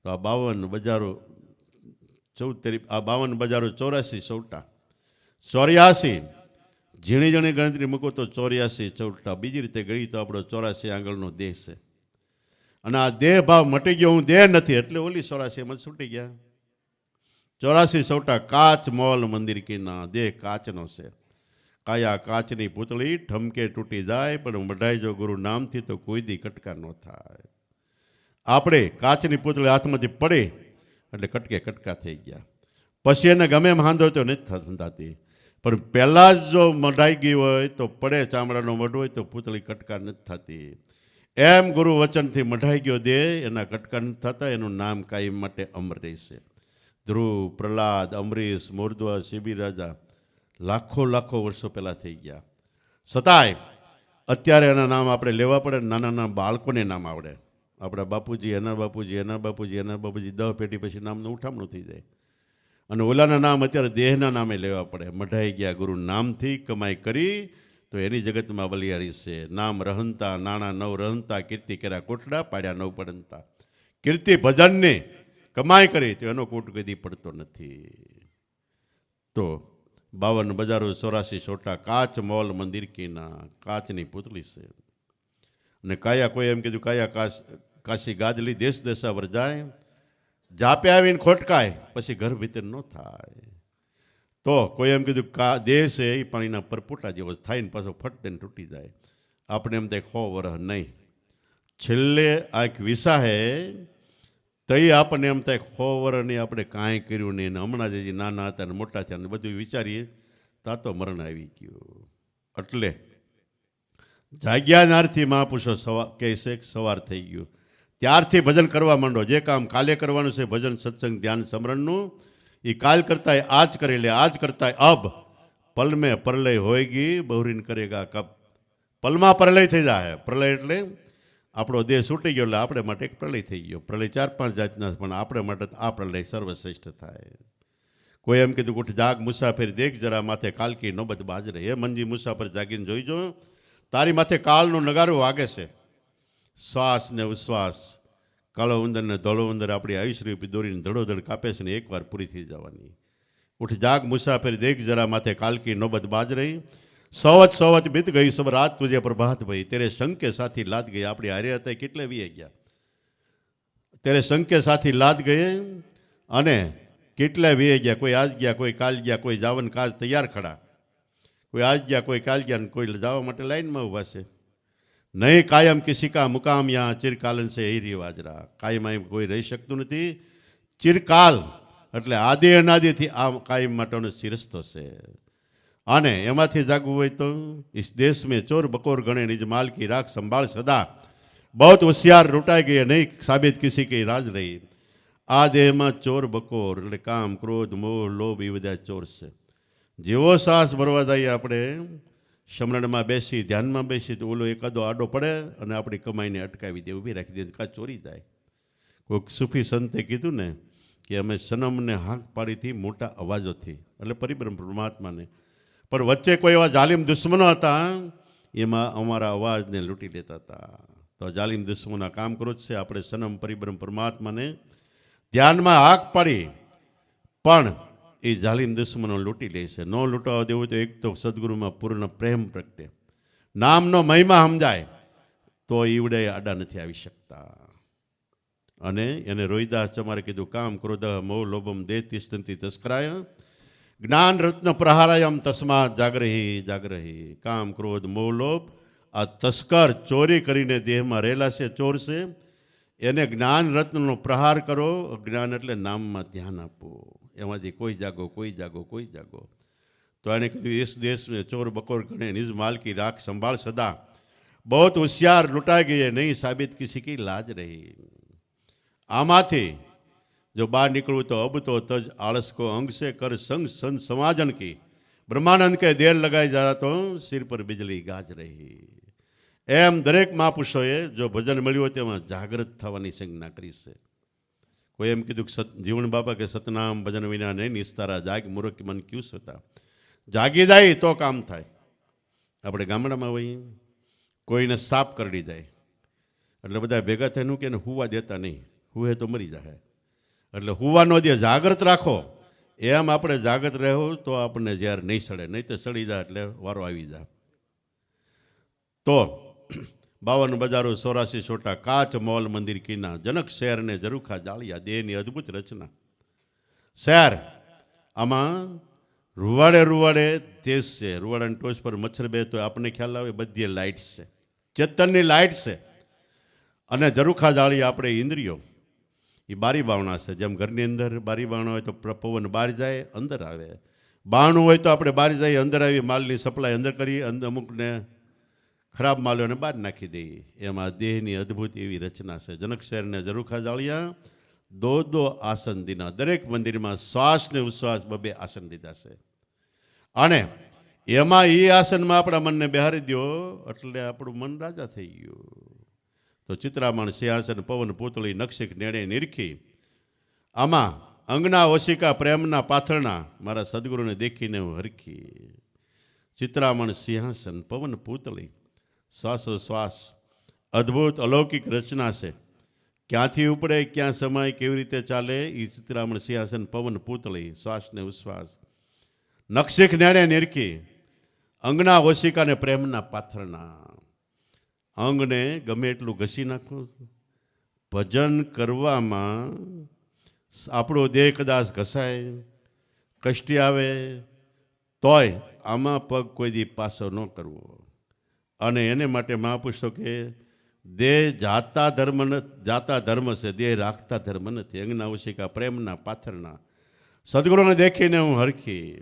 S1: તો આ 52 બજારો 84 સોટા 84 ઝીણી ઝીણી ગણતરી મૂકો તો 84 ચોટા. બીજી રીતે ગણી તો આપણો 84 આંગળનો દેહ છે. અને આ દેહ ભાવ મટી ગયો, હું દેહ નથી, એટલે ઓલી 84 એમાં છૂટી ગયા. 84 સોટા કાચ મોલ મંદિર કીના, દેહ કાચનો છે. કાયા કાચની પૂતળી, ઠમકે તૂટી જાય પણ મઢાઈ જો ગુરુ નામથી તો કોઈ દી કટકા ન થાય. આપણે કાચની પૂતળી હાથમાંથી પડે એટલે કટકા થઈ ગયા. પછી એને ગમે એમ હાંધો તો નથી થતી, પણ પહેલાં જ જો મઢાઈ ગઈ હોય તો પડે, ચામડાનો મઢ હોય તો પૂતળી કટકા નથી થતી. એમ ગુરુ વચનથી મઢાઈ ગયો દેહ, એના કટકા નથી થતા, એનું નામ કાયમ માટે અમર રહેશે. ધ્રુવ, પ્રહલાદ, અમરીશ, મોરદ્વ, શિબી રાજા લાખો વર્ષો પહેલાં થઈ ગયા. છતાંય અત્યારે એના નામ આપણે લેવા પડે. નાના બાળકોને નામ આવડે. આપણા બાપુજી, એના બાપુજી, 10 પેઢી પછી નામનું ઉઠામણું થઈ જાય. અને ઓલાના નામ અત્યારે દેહના નામે લેવા પડે. મઢાઈ ગયા ગુરુ નામથી, કમાઈ કરી તો એની જગતમાં બલિયારી છે. નામ રહંતા, નાણાં 9 રહંતા, કીર્તિ કર્યા કોટડા, પાડ્યા 9 પડંતા. કીર્તિ ભજનને કમાઈ કરી તો એનો કોટ કદી પડતો નથી. તો 52 બજારો 84 સોટા કાચ મોલ મંદિર કીના, કાચની પૂતળી છે. અને કાયા કોઈ એમ કીધું કાયા કાશી ગાદલી, દેશ દેશા વરજાય, જાપે આવીને ખોટકાય પછી ઘર ભીતર ન થાય. તો કોઈ એમ કીધું દેહ છે એ પાણીના પરપોટા જેવો થાય ને પાછો ફટ દઈને તૂટી જાય. આપણે એમ થાય 100 વર્ષ નહીં, છેલ્લે આંખ વિસાહે તઈ આપણને એમ થાય 100 વર્ષની આપણે કાંઈ કર્યું નહીં. હમણાં જ નાના હતા ને મોટા થયા ને બધું વિચારીએ તા તો મરણ આવી ગયું. એટલે જાગ્યાનારથી મહાપુરુષો કહે છે કે સવાર થઈ ગયું ત્યારથી ભજન કરવા માંડો. જે કામ કાલે કરવાનું છે ભજન, સત્સંગ, ધ્યાન, સ્મરણનું, એ કાલ કરતા આજ કરી લે, આજ કરતા અબ પલ મેં પ્રલય હોયગી બહુરીન કરેગા કબ. પલમાં પ્રલય થઈ જાય. પ્રલય એટલે આપણો દેહ છૂટી ગયો એટલે આપણે માટે એક પ્રલય થઈ ગયો. પ્રલય 4-5 જાતના, પણ આપણે માટે આ પ્રલય સર્વશ્રેષ્ઠ થાય. કોઈ એમ કીધું ઉઠ જાગ મુસાફિર દેખ જરા માથે કાલકી નોબત બાજ રહે. હે મનજી મુસાફર જાગીને જોઈ જો, તારી માથે કાળનું નગારું વાગે છે. શ્વાસ ને ઉશ્વાસ, કાળો ઉંદર ને ધોળો ઉંદર આપણી આયુષ્યરૂપી દોરીને ધડોધડ કાપે છે ને એકવાર પૂરી થઈ જવાની. ઉઠ જાગ મુસાફિર દેખ જરા માથે કાલકી નોબત બાજ રહી. સોવત બીત ગઈ સબ રાત તુજે પ્રભાત ભઈ. તેરે સંકે સાથી લાદ ગઈ. આપણી હારે હતા કેટલે વી ગયા. તેરે સંકે સાથી લાદ ગયે અને કેટલા વી ગયા. કોઈ આજ ગયા, કોઈ કાલ ગયા, કોઈ જાવન કાજ તૈયાર ખડા. કોઈ આજ ગયા, કોઈ કાલ ગયા, કોઈ જવા માટે લાઈનમાં ઊભા છે. નહીં કાયમ કિસી કા મુકામ યાં ચિરકાલન છે એ રિવાજરા. કાયમ અહીં કોઈ રહી શકતું નથી. ચિરકાલ એટલે આદિ અનાદિથી આ કાયમ માટેનો શિરસ્તો છે. અને એમાંથી જાગવું હોય તો ઇસ દેશ મેં ચોર બકોર ગણે નિજ માલ કી રાખ સંભાળ સદા. બહુત હોશિયાર લૂંટાઈ ગઈ નહીં સાબિત કિસી કી રાજ રહી. આ દેહમાં ચોર બકોર એટલે કામ ક્રોધ મોહ લોભ એ બધા ચોર છે. જેવો સાહસ ભરવા જઈએ આપણે સમરણમાં બેસી ધ્યાનમાં બેસી તો ઓલો એકાદો આડો પડે અને આપણી કમાઈને અટકાવી દે, ઊભી રાખી દે, કાં ચોરી જાય. કોઈક સૂફી સંતે કીધું ને કે અમે સનમને હાંક પાડીથી મોટા અવાજોથી, એટલે પરિબ્રહ્મ પરમાત્માને. પણ વચ્ચે કોઈ એવા જાલિમ દુશ્મનો હતા એમાં અમારા અવાજને લૂંટી લેતા હતા. તો જાલિમ દુશ્મનોના કામ કરો જ છે. આપણે સનમ પરિબ્રહ્મ પરમાત્માને ધ્યાનમાં હાક પાડી પણ એ જાલિમ દુશ્મનો લૂંટી લે છે. ન લૂંટાવા દેવું તો એક તો સદગુરુમાં પૂર્ણ પ્રેમ પ્રગટે, નામનો મહિમા સમજાય તો ઈવડે આડા નથી આવી શકતા. અને એને રોહિદાસ ચમારે કીધું કામ ક્રોધ મોહ લોભમ દે તિષ્ઠંતિ તસ્કરાય જ્ઞાન રત્ન પ્રહારાયમ તસ્માત જાગરહી જાગરહી. કામ ક્રોધ મોહ લોભ આ તસ્કર ચોરી કરીને દેહમાં રહેલા છે, ચોર છે. એને જ્ઞાન રત્નનો પ્રહાર કરો. જ્ઞાન એટલે નામમાં ધ્યાન આપવું. એમાંથી કોઈ જાગો, કોઈ જાગો, કોઈ જાગો. તો એણે કીધું ઇસ દેશ મેં ચોર બકોર ગણે નિજ માલ કી રાખ સંભાળ સદા. બહુત હોશિયાર લૂંટાઈ ગઈ નહીં સાબિત કિસી કી લાજ રહી. આમાંથી જો બહાર નીકળવું તો અબ તો તજ આળસ કો અંગ સે કર સંગ સંત સમાજન કી. બ્રહ્માનંદ કે દેર લગાઈ જા તો સિર પર બિજલી ગાજ રહી. એમ દરેક મહાપુરુષોએ જો ભજન મળ્યું હોય તેમાં જાગૃત થવાની સંજ્ઞા કરી છે. કોઈ એમ કીધું કે જીવન બાપા કે સતનામ ભજન વિના નહીં નિસ્તારા જાગ મૂર્ખ મન ક્યુ સોતા. જાગી જાય તો કામ થાય. આપણે ગામડામાં હોઈએ, કોઈને સાપ કરડી જાય એટલે બધા ભેગા થઈને કે હુવા દેતા નહીં, હુએ તો મરી જાય. એટલે હુવાનો દે, જાગૃત રાખો. એમ આપણે જાગૃત રહેવું તો આપણને ઝેર નહીં સડે, નહીં તો સડી જાય એટલે વારો આવી જાય. તો 52 બજારો 84 છોટા કાચ મોલ મંદિર કીના જનક શહેર ને ઝરૂખા જાળિયા. દેહની અદ્ભુત રચના. શહેર આમાં રૂવાડે તેજ છે. રૂવાડાની ટોચ પર મચ્છર બે તો આપણને ખ્યાલ આવે બધી લાઇટ છે, ચેતનની લાઇટ છે. અને ઝરૂખા જાળિયા આપણે ઇન્દ્રિયો એ બારી બાવણા છે. જેમ ઘરની અંદર બારી બાવણા હોય તો પવન બહાર જાય અંદર આવે, બારણું હોય તો આપણે બહાર જઈએ અંદર આવી માલની સપ્લાય અંદર કરી અમુકને ખરાબ માલોને બહાર નાખી દઈએ. એમાં દેહની અદ્ભુત એવી રચના છે. જનક શહેરને ઝરૂખા જાળિયા દો આસન દીના. દરેક મંદિરમાં શ્વાસ ને ઉશ્વાસ બબે આસન દીધા છે. અને એમાં એ આસનમાં આપણા મનને બેહારી દો એટલે આપણું મન રાજા થઈ ગયું. તો ચિત્રામણ સિંહાસન પવન પૂતળી નક્ષિક નેણે નિરખી. આમાં અંગના ઓશિકા પ્રેમના પાથરણા મારા સદગુરુને દેખીને હું હરખી. ચિત્રામણ સિંહાસન પવન પૂતળી શ્વાસોશ્વાસ અદ્ભુત અલૌકિક રચના છે. ક્યાંથી ઉપડે, ક્યાં સમય, કેવી રીતે ચાલે, એ ચિત્રામણ સિંહાસન પવન પૂતળી શ્વાસ ને ઉશ્વાસ. નક્ષિક નેણે નિરખી. અંગના ઓશિકાને પ્રેમના પાથરણા. અંગને ગમે એટલું ઘસી નાખો. ભજન કરવામાં આપણો દેહ કદાચ ઘસાય, કષ્ટી આવે તોય આમાં પગ કોઈ દી પાછો ન કરવો. અને એને માટે મહાપુરુષો કે દેહ જાતા ધર્મ છે, દેહ રાખતા ધર્મ નથી. અંગના ઓશિકા પ્રેમના પાથરના. સદગુરુને દેખીને હું હરખી.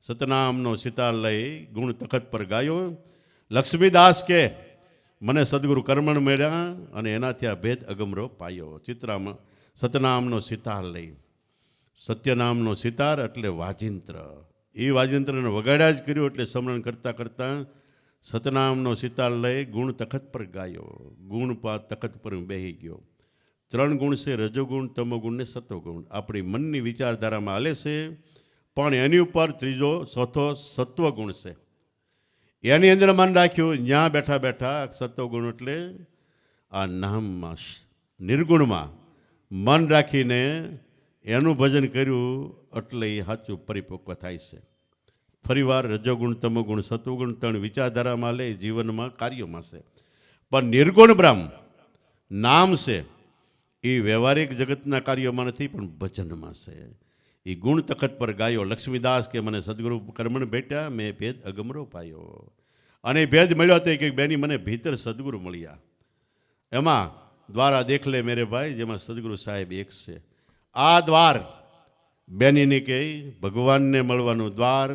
S1: સતનામનો સિતાર લઈ ગુણ તખત પર ગાયો. લક્ષ્મીદાસ કે મને સદગુરુ કર્મણ મળ્યા અને એનાથી આ ભેદ અગમરો પાયો. ચિત્રામાં સતનામનો સિતાર લઈ સત્ય નામનો સિતાર એટલે વાજિંત્ર. એ વાજિંત્રને વગાડ્યા જ કર્યું એટલે સ્મરણ કરતાં કરતાં સતનામનો સિતાર લઈ ગુણ તખત પર ગાયો. ગુણ તખત પર બેહી ગયો. 3 ગુણ છે, રજોગુણ, તમોગુણ ને સત્વગુણ. આપણી મનની વિચારધારામાં હાલે છે, પણ એની ઉપર ત્રીજો ચોથો સત્વગુણ છે. એની અંદર મન રાખ્યું. ત્યાં બેઠા બેઠા સત્વગુણ એટલે આ નામમાં નિર્ગુણમાં મન રાખીને એનું ભજન કર્યું એટલે એ સાચું પરિપક્વ થાય છે. ફરીવાર રજોગુણ, તમોગુણ, સત્વગુણ 3 વિચારધારામાં લે જીવનમાં કાર્યોમાં છે. પણ નિર્ગુણ બ્રહ્મ નામ છે એ વ્યવહારિક જગતના કાર્યોમાં નથી, પણ ભજનમાં છે. એ ગુણ તખત પર ગાયો. લક્ષ્મીદાસ કે મને સદગુરુ કર્મણ ભેટ્યા, મેં ભેદ અગમરો પાયો. અને ભેદ મળ્યો હતો કે બેની મને ભીતર સદગુરુ મળ્યા. એમાં દ્વારા દેખ લે મેરે ભાઈ, જેમાં સદગુરુ સાહેબ એક છે. આ દ્વાર બેનીની કે ભગવાનને મળવાનું દ્વાર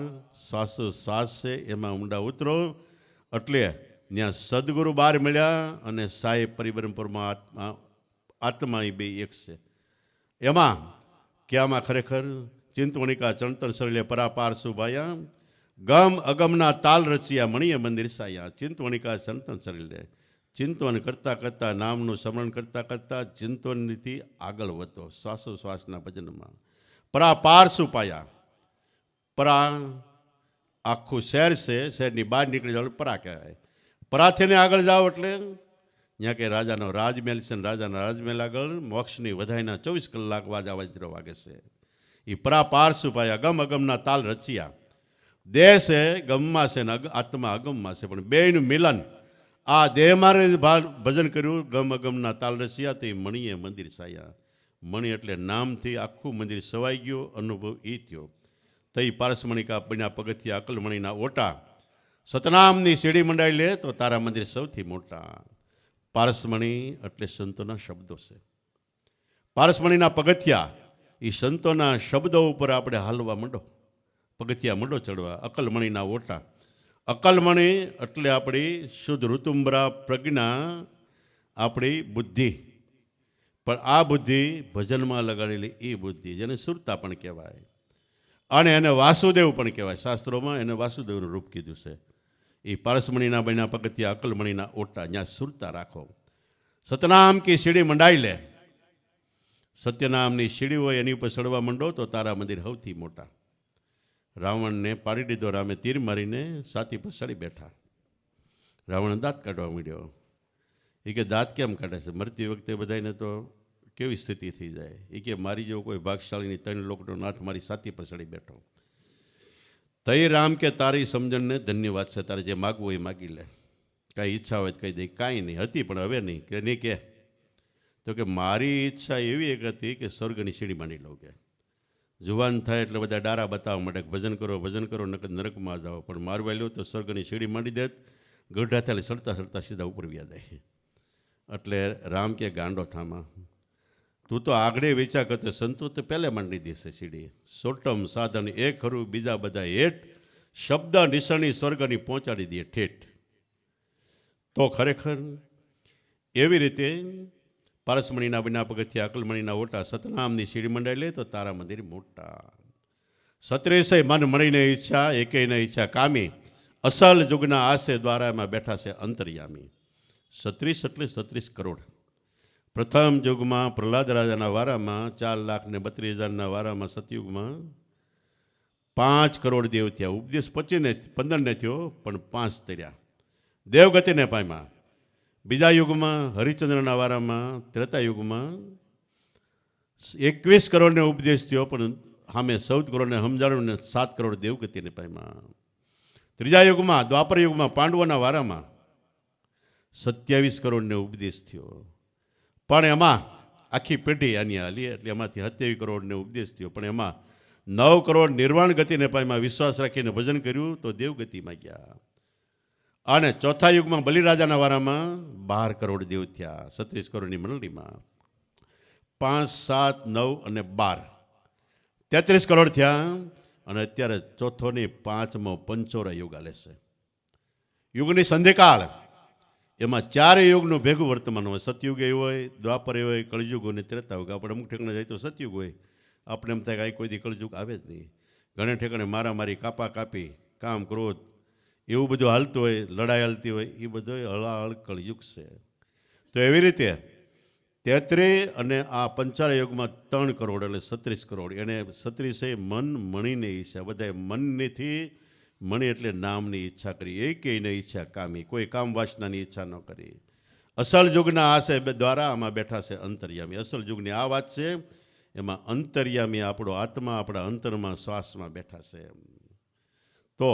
S1: શ્વાસ છે, એમાં ઊંડા ઉતરો એટલે ત્યાં સદગુરુ બહાર મળ્યા અને સાહેબ પરિબ્રહ્મપુરમાં આત્મા એ બે એક છે. એમાં કે આમાં ખરેખર ચિંતવણિકા ચણતર શરીરે પરાપાર સુભાયા, ગમ અગમના તાલ રચ્યા, મણીય મંદિર સાયા. ચિંતવણિકા ચણતર શરીરે ચિંતવન કરતાં કરતાં નામનું સ્મરણ કરતાં કરતાં ચિંતવનથી આગળ વધો શ્વાસોશ્વાસના ભજનમાં. પરાપાર સુપાયા. પરા આખું શહેર છે, શહેરની બહાર નીકળી જાવ પરા કહેવાય. પરાથીને આગળ જાઓ એટલે ત્યાં કે રાજાનો રાજમહેલ છે, રાજાના રાજમહેલ આગળ મોક્ષની વધાઈના 24 કલાક વાજરો વાગે છે. એ પરાપાર સુપાયા, ગમ અગમના તાલ રચ્યા. દેહ છે ગમમાં છે ને આત્મા અગમમાં છે, પણ બેયનું મિલન આ દેહ મારે ભજન કર્યું. ગમ અગમના તાલ રચ્યા તે મણીએ મંદિર સાયા. મણી એટલે નામથી આખું મંદિર સવાઈ ગયું. અનુભવ એ થયો. તઈ પારસમણિકા બન્યા પગથિયા, અકલમણીના ઓટા. સતનામની સીડી મંડાઈ લે તો તારા મંદિર સૌથી મોટા. પારસમણી એટલે સંતોના શબ્દો છે. પારસમણીના પગથિયા એ સંતોના શબ્દો ઉપર આપણે હાલવા માંડો, પગથિયા મંડો ચડવા. અકલમણીના ઓટા. અકલમણી એટલે આપણી શુદ્ધ ઋતુંબરા પ્રજ્ઞા, આપણી બુદ્ધિ. પણ આ બુદ્ધિ ભજનમાં લગાડેલી એ બુદ્ધિ જેને સુરતા પણ કહેવાય અને એને વાસુદેવ પણ કહેવાય. શાસ્ત્રોમાં એને વાસુદેવનું રૂપ કીધું છે. એ પારસમણીના બન્યા પગથિયા, અકલમણીના ઓટા. જ્યાં સુરતા રાખો. સતનામ કી સીડી મંડાઈ લે. સત્યનામની સીડી હોય એની ઉપર ચડવા માંડો તો તારા મંદિર સૌથી મોટા. રાવણને પાડી દીધો. રામે તીર મારીને સાથી પર ચડી બેઠા. રાવણ દાંત કાઢવા માંડ્યો. એ કે દાંત કેમ કાઢે છે? મરતી વખતે બધાને તો કેવી સ્થિતિ થઈ જાય. એ કે મારી જેવો કોઈ ભાગશાળીની 3 લોકનો નાથ મારી સાથી પર ચડી બેઠો. તઈ રામ કે તારી સમજણને ધન્યવાદ છે. તારે જે માગવું એ માગી લે. કાંઈ ઈચ્છા હોય કહી દે. કાંઈ નહીં હતી પણ હવે નહીં. કે નહીં કે તો કે મારી ઈચ્છા એવી એક હતી કે સ્વર્ગની સીડી માંડી લઉં. કે જુવાન થાય એટલે બધા ડારા બતાવવા માટે ભજન કરો નકર નરકમાં જાઓ. પણ મારવા લ્યો તો સ્વર્ગની સીડી માંડી દે. ગઢા થાય સડતા સડતા સીધા ઉપર વ્યા જાય. એટલે રામ કે ગાંડો થામા, તું તો આગળ વિચાર કરતો. સંતો તો પહેલે માંડી દેશે સીડી. સોટમ સાધન એક ખરું, બીજા બધા હેઠ. શબ્દ નિશાની સ્વર્ગની પહોંચાડી દે ઠેઠ. તો ખરેખર એવી રીતે પારસમણીના બન્યા પગથિયા, અકલમણીના ઓટા. સતનામની સીડી મંડાઈ લે તો તારા મંદિર મોટા. 37 મન મળીને ઈચ્છા, એકેયને ઈચ્છા કામી. અસલ જુગના આશે દ્વારા એમાં બેઠા છે અંતર્યામી. 36 એટલે 36 કરોડ. પ્રથમ યુગમાં પ્રહલાદ રાજાના વારામાં 4,32,000ના વારામાં સતયુગમાં 5 કરોડ દેવ થયા. ઉપદેશ 15 થયો પણ 5 તર્યા. દેવગતિને પામ્યા. બીજા યુગમાં હરિચંદ્રના વારામાં ત્રેતાયુગમાં 21 કરોડને ઉપદેશ થયો પણ સામે 14 કરોડને સમજાણું ને 7 કરોડ દેવગતિને પામ્યા. ત્રીજા યુગમાં દ્વાપર યુગમાં પાંડવોના વારામાં 27 કરોડને ઉપદેશ થયો. પણ એમાં આખી પેઢી આની હાલી એટલે એમાંથી 27 કરોડને ઉપદેશ થયો. પણ એમાં 9 કરોડ નિર્વાણ ગતિને પામ્યા. વિશ્વાસ રાખીને ભજન કર્યું તો દેવગતિમાં ગયા. અને ચોથા યુગમાં બલિરાજાના વારામાં 12 કરોડ દેવ થયા. 36 કરોડની મંડળીમાં 5, 7, 9 અને 12 33 કરોડ થયા. અને અત્યારે ચોથો ને 5મો પંચોરા યુગ હાલે છે. યુગની સંધિકાળ એમાં 4 યુગનું ભેગું વર્તમાન હોય. સતયુગ એ હોય, દ્વાપર એ હોય, કળયુગ હોય ને ત્રેતાયુગ. આપણે અમુક ઠેકાણે જાય તો સતયુગ હોય આપણે એમ થાય કે અહીં કોઈ દી કળજુગ આવે જ નહીં. ઘણે ઠેકાણે મારામારી, કાપા કાપી, કામ ક્રોધ એવું બધું હાલતું હોય, લડાઈ હાલતી હોય, એ બધો હળાહળ કળયુગ છે. તો એવી રીતે 33 અને આ પંચાળ યુગમાં 3 કરોડ એટલે 36 કરોડ. એને 36 મન મણીને ઈચ્છા, બધાએ મનથી, મણી એટલે નામની ઈચ્છા કરી, એકેયને ઈચ્છા કામી, કોઈ કામ વાસનાની ઈચ્છા ન કરી. અસલ યુગના આ છે દ્વારા આમાં બેઠા છે અંતર્યામી. અસલ યુગની આ વાત છે, એમાં અંતર્યામી આપણો આત્મા આપણા અંતરમાં શ્વાસમાં બેઠા છે. તો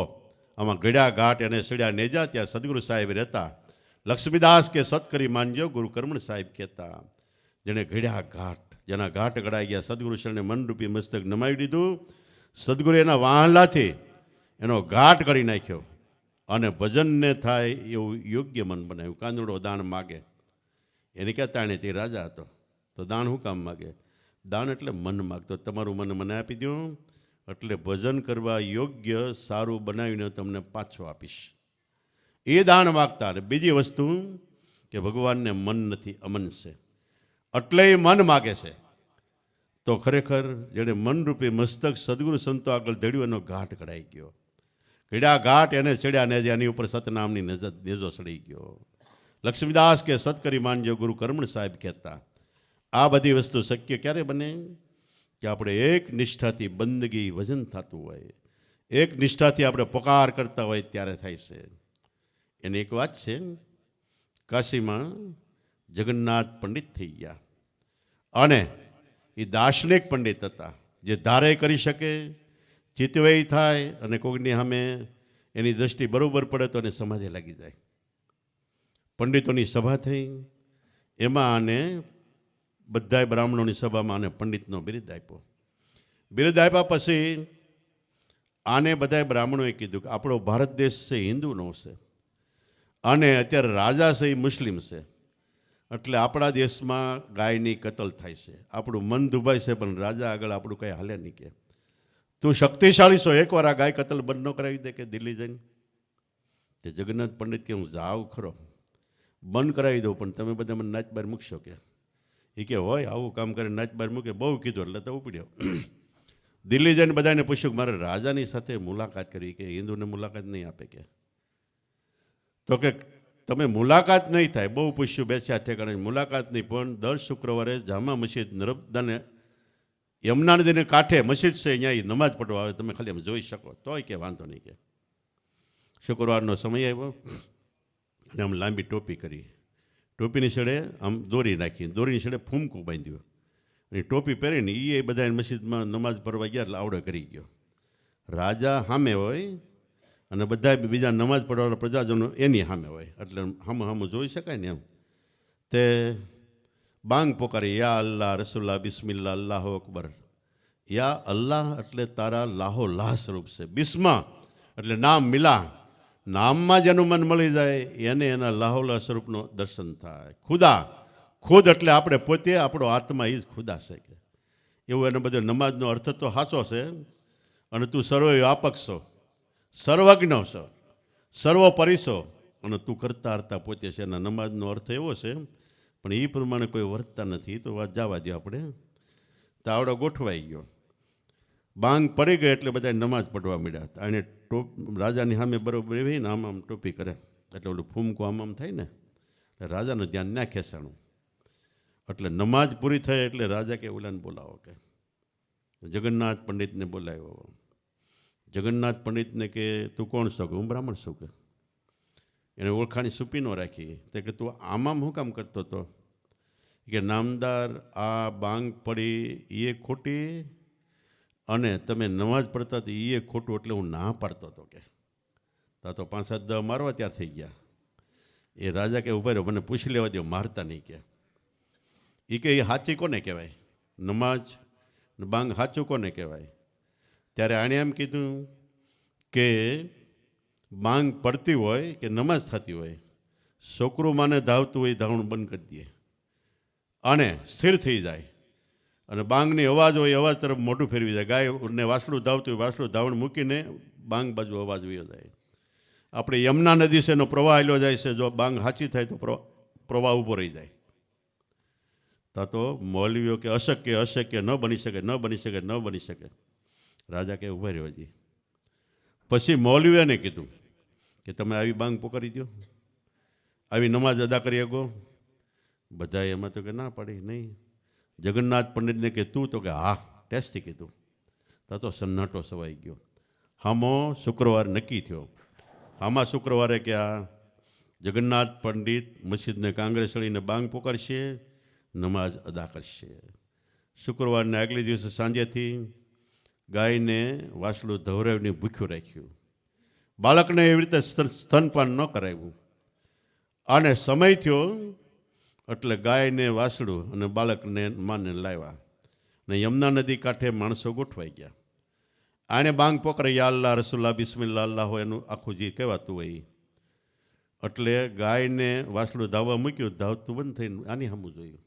S1: આમાં ગળ્યા ઘાટ એને સડ્યા નેજા, ત્યાં સદગુરુ સાહેબ રહેતા. લક્ષ્મીદાસ કે સત્કરી માનજો, ગુરુ કર્મણ સાહેબ કહેતા. જેને ઘડ્યા ઘાટ, જેના ઘાટ ઘડાઈ ગયા, સદગુરુ શરણે મનરૂપી મસ્તક નમાવી દીધું. સદગુરુ એના વાહલાથી એનો ઘાટ કરી નાખ્યો અને ભજનને થાય એવું યોગ્ય મન બનાવ્યું. કાંદડો દાન માગે, એને ક્યાં તાણે તે રાજા હતો, તો દાન શું કામ માગે? દાન એટલે મન માગતો, તમારું મન મને આપી દો એટલે ભજન કરવા યોગ્ય સારું બનાવીને તમને પાછો આપીશ, એ દાન માગતા. અને બીજી વસ્તુ કે ભગવાનને મન નથી, અમન છે, એટલે એ મન માગે છે. તો ખરેખર જેણે મનરૂપી મસ્તક સદગુરુ સંતો આગળ ધડ્યું, એનો ઘાટ કઢાઈ ગયો. ઘડ્યા ઘાટ એને ચડ્યા ને એની ઉપર સતનામની નેજો સડી ગયો. લક્ષ્મીદાસ કે સત્કરી માનજો, ગુરુ કર્મણ સાહેબ કહેતા. આ બધી વસ્તુ શક્ય ક્યારે બને? કે આપણે એક નિષ્ઠાથી બંદગી વજન થતું હોય, એક નિષ્ઠાથી આપણે પોકાર કરતા હોય ત્યારે થાય છે. એની એક વાત છે, કાશીમાં જગન્નાથ પંડિત થઈ ગયા અને એ દાર્શનિક પંડિત હતા, જે ધારે કરી શકે, ચિતવેય થાય અને કોઈની સામે એની દ્રષ્ટિ બરોબર પડે તો એને સમાધિ લાગી જાય. પંડિતોની સભા થઈ, એમાં આને બધાય બ્રાહ્મણોની સભામાં આને પંડિતનો બિરુદ આપ્યો. બિરુદ આપ્યા પછી આને બધાય બ્રાહ્મણોએ કીધું કે આપણો ભારત દેશ છે હિન્દુનો છે અને અત્યારે રાજા છે એ મુસ્લિમ છે, એટલે આપણા દેશમાં ગાયની કતલ થાય છે, આપણું મન દુભાય છે, પણ રાજા આગળ આપણું કંઈ હાલે નહીં. કે તું શક્તિશાળી છો, એકવાર આ ગાય કતલ બંધ ન કરાવી દે કે દિલ્હી જઈને? તે જગન્નાથ પંડિત કે હું જાઉં ખરો, બંધ કરાવી દઉં, પણ તમે બધા મને નાચ બહાર મૂકશો કે? એ કે હોય આવું કામ કરીને નાચ બહાર મૂકે, બહુ કીધું એટલે તો ઉપડ્યો. દિલ્હી જઈને બધાને પૂછ્યું કે મારે રાજાની સાથે મુલાકાત કરવી, કે હિન્દુને મુલાકાત નહીં આપે કે? તો કે તમે મુલાકાત નહીં થાય, બહુ પૂછ્યું, બેસ્યા ઠેકાણે મુલાકાત નહીં, પણ દર શુક્રવારે જામા મસ્જિદ નર્મદાને યમુના નદીને કાંઠે મસ્જિદ છે, અહીંયા નમાજ પઢવા આવે, તમે ખાલી આમ જોઈ શકો. તોય કે વાંધો નહીં. કે શુક્રવારનો સમય આવ્યો અને આમ લાંબી ટોપી કરી, ટોપીની છેડે આમ દોરી નાખી, દોરીની છેડે ફૂમકું બાંધ્યું અને ટોપી પહેરીને એ બધા મસ્જિદમાં નમાજ પઢવા ગયા એટલે આવડે કરી ગયો. રાજા સામે હોય અને બધા બીજા નમાજ પઢવાવાળા પ્રજાજનો એની સામે હોય, એટલે સામું જોઈ શકાય ને. એમ તે બાંગ પોકારી, યા અલ્લાહ રસુલ્લા બિસ્મિલ્લા અલ્લાહુ અકબર. યા અલ્લાહ એટલે તારા લાહો લાહ સ્વરૂપ છે, બિસ્મા એટલે નામ મિલા, નામમાં જેનું મન મળી જાય એને એના લાહોલા સ્વરૂપનો દર્શન થાય. ખુદા, ખુદ એટલે આપણે પોતે, આપણો આત્મા એ જ ખુદા છે. કે એવું એને બધો નમાજનો અર્થ તો સાચો છે. અને તું સર્વવ્યાપક છો, સર્વજ્ઞ છો, સર્વોપરી છો અને તું કરતા હરતા પોતે છે. એના નમાજનો અર્થ એવો છે, પણ એ પ્રમાણે કોઈ વર્તતા નથી. તો વાત જવા દો આપણે. તો આવડો ગોઠવાઈ ગયો, બાંગ પડી ગઈ એટલે બધા નમાજ પઢવા મળ્યા. એને રાજાની સામે બરોબર એવી ને આમ ટોપી કરે એટલે ઓલું ફૂમકું આમ થાય ને, એટલે રાજાનું ધ્યાન ના ખેંચાણું. એટલે નમાજ પૂરી થઈ એટલે રાજા કે ઓલાને બોલાવો, કે જગન્નાથ પંડિતને બોલાવ્યો. જગન્નાથ પંડિતને કે તું કોણ છો? કે હું બ્રાહ્મણ છું. કે એને ઓળખાણી સુપી ન રાખી. તે કે તું આમામ શું કામ કરતો હતો? કે નામદાર, આ બાંગ પડી એ ખોટી અને તમે નમાજ પડતા તો એ ખોટું, એટલે હું ના પાડતો હતો. કે તો 5-7 મારવા ત્યાં થઈ ગયા. એ રાજા કે ઉભા રહ્યો, મને પૂછી લેવા દો, મારતા નહીં. કે એ સાચી કોને કહેવાય? નમાજ બાંગ સાચું કોને કહેવાય? ત્યારે આણે એમ કીધું કે બાંગ પડતી હોય કે નમાજ થતી હોય, છોકરું માને ધાવતું હોય ધાવણું બંધ કરી દે અને સ્થિર થઈ જાય, અને બાંગની અવાજ હોય અવાજ તરફ મોઢું ફેરવી જાય. ગાયને વાસળું ધાવતું હોય, વાસળું ધાવણ મૂકીને બાંગ બાજુ અવાજ વયો જાય. આપણે યમુના નદી છે એનો પ્રવાહ આવેલો જાય છે, જો બાંગ સાચી થાય તો પ્રવાહ ઊભો રહી જાય. તો તો મૌલવીઓ કે અશક્ય અશક્ય, ન બની શકે ન બની શકે ન બની શકે. રાજા કે ઊભા રહ્યો હજી. પછી મૌલવીઓને કીધું કે તમે આવી બાંગ પોકારી દો, આવી નમાઝ અદા કરી શકો. બધા એમાં તો કે ના પાડી નહીં. જગન્નાથ પંડિતને કે તું, તો કે હા ટેસ્ટથી કીધું. તો સન્નાટો સવાઈ ગયો. હામો શુક્રવાર નક્કી થયો. આમાં શુક્રવારે કે આ જગન્નાથ પંડિત મસ્જિદને કાંગરે ચડીને બાંગ પોકારશે, નમાઝ અદા કરશે. શુક્રવારને આગલે દિવસે સાંજેથી ગાયને વાસળું ધવરાવીને ભૂખ્યું રાખ્યું. બાળકને એવી રીતે સ્તનપાન ન કરાવ્યું. અને સમય થયો એટલે ગાયને વાસળું અને બાળકને માને લાવ્યા. ને યમુના નદી કાંઠે માણસો ગોઠવાઈ ગયા. આને બાંગ પોકરે યા અલ્લાહ રસુલ્લા બિસ્મિલ્લા અલ્લાહ હોય એનું આખું જે કહેવાતું હોય. એટલે ગાયને વાસળું ધાવવા મૂક્યું, ધાવતું બંધ થઈને આની સામું જોયું.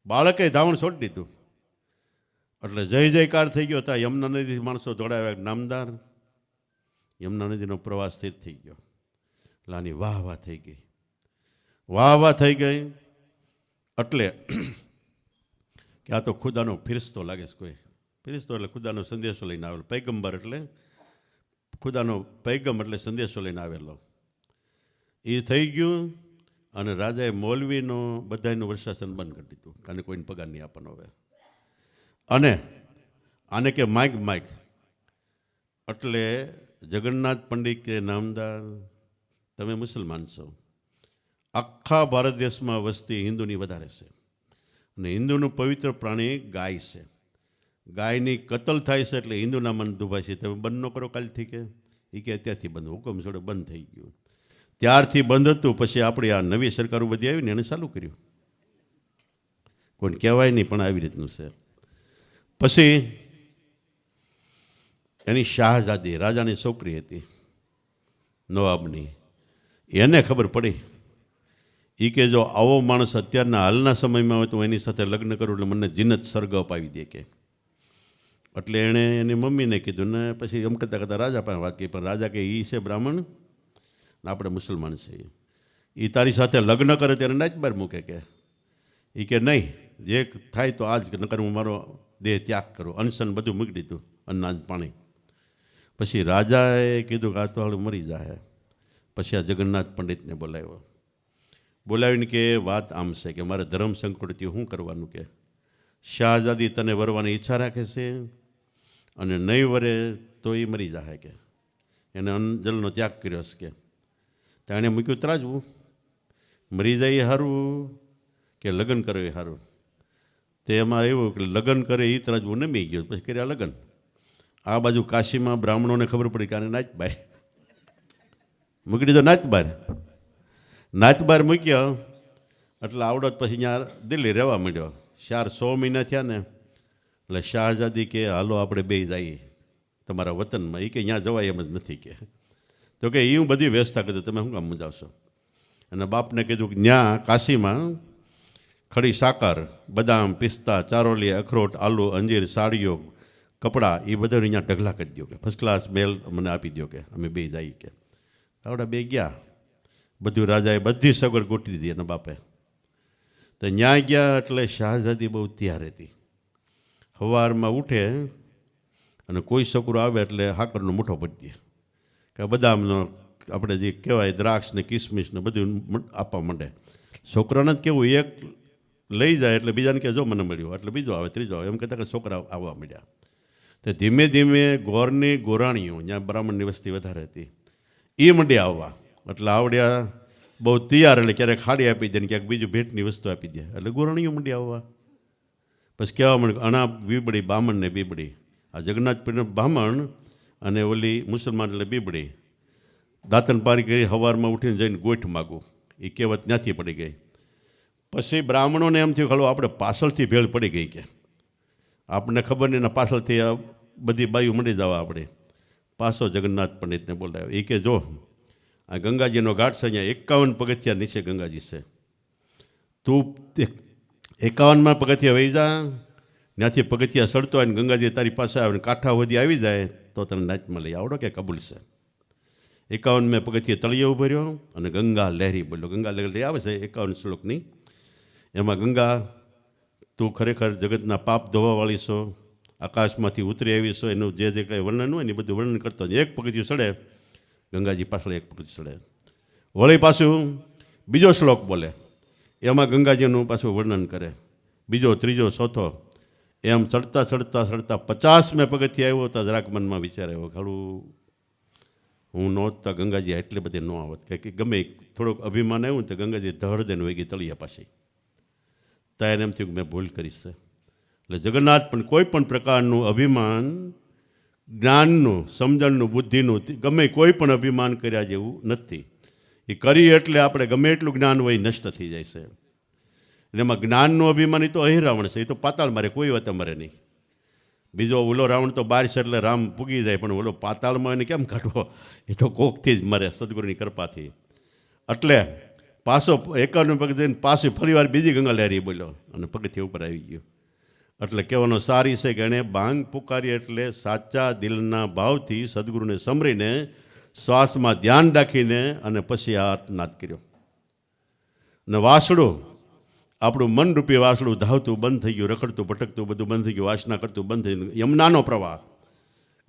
S1: બાળકે ધાવણ છોડી દીધું. એટલે જય જયકાર થઈ ગયો. ત્યાં યમુના નદીથી માણસો દોડાવ્યા. નામદાર યમુના નદીનો પ્રવાસ સ્થિત થઈ ગયો. એટલે આની વાહ વાહ થઈ ગઈ, વાહ વાહ થઈ ગઈ. એટલે કે આ તો ખુદાનો ફિરસ્તો લાગે છે. કોઈ ફિરસ્તો એટલે ખુદાનો સંદેશો લઈને આવેલો. પૈગંબર એટલે ખુદાનો પૈગમ એટલે સંદેશો લઈને આવેલો. એ થઈ ગયું. અને રાજાએ મૌલવીનો બધાનું વર્ષાસન બંધ કરી દીધું, કારણ કોઈને પગાર નહીં આપવાનો હવે. અને આને કે માઇક માઇક. એટલે જગન્નાથ પંડિત કે નામદાર તમે મુસલમાન છો, આખા ભારત દેશમાં વસ્તી હિન્દુની વધારે છે અને હિન્દુનું પવિત્ર પ્રાણી ગાય છે. ગાયની કતલ થાય છે એટલે હિન્દુના મન દુભાય છે. તમે બંધ ન કરો કાલથી કે એ કે અત્યારથી બંધ, હુકમ છોડે બંધ થઈ ગયું. ત્યારથી બંધ હતું. પછી આપણી આ નવી સરકારો બધી આવીને એને ચાલુ કર્યું. કોઈને કહેવાય નહીં પણ આવી રીતનું છે. પછી એની શાહઝાદી રાજાની છોકરી હતી નવાબની, એને ખબર પડી. એ કે જો આવો માણસ અત્યારના હાલના સમયમાં હોય તો એની સાથે લગ્ન કરું એટલે મને જીનત સ્વર્ગ અપાવી દે કે. એટલે એણે એની મમ્મીને કીધું ને પછી એમ કરતાં કરતાં રાજા પાસે વાત કરી. પણ રાજા કે એ છે બ્રાહ્મણ ને આપણે મુસલમાન છીએ, એ તારી સાથે લગ્ન કરે ત્યારે નાચ બહાર મૂકે કે. એ કે નહીં, જે થાય તો આજ નકર હું મારો દેહ ત્યાગ કરું. અનશન બધું મૂકી દીધું, અનાજ પાણી. પછી રાજાએ કીધું કે આ તો હવે મરી જાય. પછી આ જગન્નાથ પંડિતને બોલાવ્યો. બોલાવીને કે વાત આમ છે કે મારે ધર્મ સંકટથી શું કરવાનું કે શાહઝાદી તને વરવાની ઈચ્છા રાખે છે અને નહીં વરે તો એ મરી જાય કે. એને અંજલનો ત્યાગ કર્યો છે કે. તો એણે મૂક્યું ત્રાજવું, મરી જાય એ સારું કે લગ્ન કરે એ સારું. તે એમાં એવું કે લગ્ન કરે એ ત્રાજવું નમી ગયું. પછી કર્યા લગ્ન. આ બાજુ કાશીમાં બ્રાહ્મણોને ખબર પડી કે આને નાચ બાર મૂકી દીધો. નાચ બાર નાચ બાર મૂક્યો એટલે આવડત પછી ત્યાં દિલ્હી રહેવા માંડ્યો. 4-6 મહિના થયા ને એટલે શાહઝાદી કે હાલો આપણે બે જઈએ તમારા વતનમાં. એ કે ત્યાં જવાય એમ જ નથી કે. તો કે એ હું બધી વ્યવસ્થા કરી, તમે શું કામ મજાવશો. અને બાપને કીધું કે ત્યાં કાશીમાં ખડી સાકર, બદામ, પિસ્તા, ચારોલી, અખરોટ, આલુ, અંજીર, સાડીઓ, કપડાં એ બધા અહીંયા ઢગલા કરી દો કે ફર્સ્ટ ક્લાસ મેલ મને આપી દો કે અમે બે જઈએ કે. આવડા બે ગયા. બધું રાજાએ બધી સગવડ ગોઠવી દીધી એના બાપે. તો ત્યાં ગયા એટલે શાહઝાદી બહુ તૈયાર હતી. સવારમાં ઉઠે અને કોઈ છોકરો આવે એટલે હાકરનો મુઠ્ઠો ભરી દે કે બદામનો આપણે જે કહેવાય દ્રાક્ષ ને કિસમિસ ને બધું આપવા માંડે. છોકરાને જ કેવું, એક લઈ જાય એટલે બીજાને કે જો મને મળ્યું, એટલે બીજો આવે, ત્રીજો આવે, એમ કહેતા કે છોકરા આવવા માંડ્યા. તો ધીમે ધીમે ગોરની ગોરાણીઓ, જ્યાં બ્રાહ્મણની વસ્તી વધારે હતી, એ મંડી આવવા. એટલે આવડ્યા બહુ તૈયાર. એટલે ક્યારેક ખાડી આપી દે ને ક્યાંક બીજું ભેટની વસ્તુ આપી દે. એટલે ગોરાણીઓ મંડી આવવા. પછી કહેવા માંડ્યું અણા બીબડી બામણ ને બીબડી. આ જગન્નાથ બ્રાહ્મણ અને ઓલી મુસલમાન એટલે બીબડી. દાંતન પારી કરી સવારમાં ઉઠીને જઈને ગોઠ માગું. એ કહેવત ત્યાંથી પડી ગઈ. પછી બ્રાહ્મણોને એમ થયું ખલો આપણે પાછળથી ભેળ પડી ગઈ કે આપણને ખબર નહીં ને પાછળથી બધી બાયું મળી જવા આપણે. પાછો જગન્નાથ પંડિતને બોલાવ્યો. એ કે જો આ ગંગાજીનો ઘાટ છે, અહીંયા 51 પગથિયા નીચે ગંગાજી છે. તું 51માં પગથિયા વહી જા, ત્યાંથી પગથિયા સડતો હોય ને ગંગાજી તારી પાસે આવે ને કાંઠા સુધી આવી જાય તો તને નાચમાં લઈ આવડો કે કબૂલ છે. 51મેં પગથિયે તળિયે ઉભો રહ્યો અને ગંગા લહેરી બોલ્યો. ગંગા લહેરી આવે છે 51 શ્લોકની. એમાં ગંગા તું ખરેખર જગતના પાપ ધોવાવાળી છો, આકાશમાંથી ઉતરી આવી છો, એનું જે કંઈ વર્ણન હોય ને એ બધું વર્ણન કરતો એક પગથિયું ચડે, ગંગાજી પાછળ એક પગથિયું ચડે, વળી પાછું બીજો શ્લોક બોલે, એમાં ગંગાજીનું પાછું વર્ણન કરે, બીજો ત્રીજો ચોથો, એમ ચડતા ચડતા ચડતા 50મેં પગથિયે આવ્યો તો જરાક મનમાં વિચાર આવ્યો, ખાલું હું નહોતા ગંગાજી એટલે બધે ન આવત, કે ગમે થોડુંક અભિમાન આવ્યું ને તો ગંગાજી ધડ દઈને વહી ગઈ તળિયા પાછી. ત્યારે એમ થયું કે મેં ભૂલ કરીશ. એટલે જગન્નાથ પણ કોઈ પણ પ્રકારનું અભિમાન, જ્ઞાનનું, સમજણનું, બુદ્ધિનું, ગમે કોઈ પણ અભિમાન કર્યા જેવું નથી. એ કરી એટલે આપણે ગમે એટલું જ્ઞાન હોય નષ્ટ થઈ જાય છે. એમાં જ્ઞાનનું અભિમાન એ તો અહિરાવણ છે, એ તો પાતાળ મારે, કોઈ વાત મરે નહીં. બીજો ઓલો રાવણ તો 12 છે એટલે રામ પૂગી જાય, પણ ઓલો પાતાળમાં એને કેમ કાઢવો, એ તો કોકથી જ મરે, સદગુરુની કૃપાથી. એટલે પાછો 51 પગથિયે પાછી ફરીવાર બીજી ગંગા લહેરી બોલ્યો અને પગથિયે ઉપર આવી ગયો. એટલે કહેવાનો સારી છે કે એણે બાંગ પુકારી એટલે સાચા દિલના ભાવથી સદગુરુને સમરીને શ્વાસમાં ધ્યાન રાખીને અને પછી આ આર્તનાદ કર્યો. ને વાસડું, આપણું મનરૂપી વાસડું ધાવતું બંધ થઈ ગયું, રખડતું ભટકતું બધું બંધ થઈ ગયું, વાસના કરતું બંધ થઈ ગયું. યમુનાનો પ્રવાહ,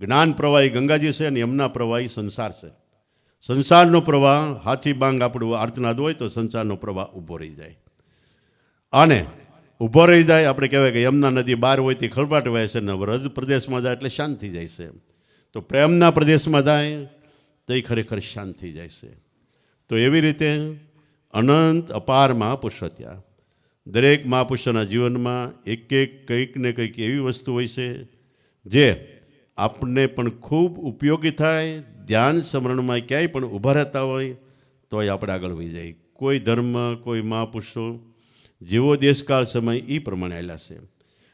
S1: જ્ઞાન પ્રવાહ એ ગંગાજી છે અને યમુના પ્રવાહ એ સંસાર છે. સંસારનો પ્રવાહ, હાથી બાંગ આપણું આર્તનાદ હોય તો સંસારનો પ્રવાહ ઊભો રહી જાય. અને ઊભો રહી જાય, આપણે કહેવાય કે યમુના નદી બહાર હોય તે ખળબાટ વહે છે, ને વ્રજ પ્રદેશમાં જાય એટલે શાંત થઈ જાય છે. તો પ્રેમના પ્રદેશમાં જાય તો એ ખરેખર શાંત થઈ જાય છે. તો એવી રીતે અનંત અપાર મહાપુરુષો ત્યાં, દરેક મહાપુરુષોના જીવનમાં એક એક કંઈક ને કંઈક એવી વસ્તુ હોય છે જે આપણને પણ ખૂબ ઉપયોગી થાય. ધ્યાન સ્મરણમાં ક્યાંય પણ ઊભા રહેતા હોય તોય આપણે આગળ વધી જાય. કોઈ ધર્મ, કોઈ મહાપુરુષો જેવો દેશકાળ સમય એ પ્રમાણે આવેલા છે.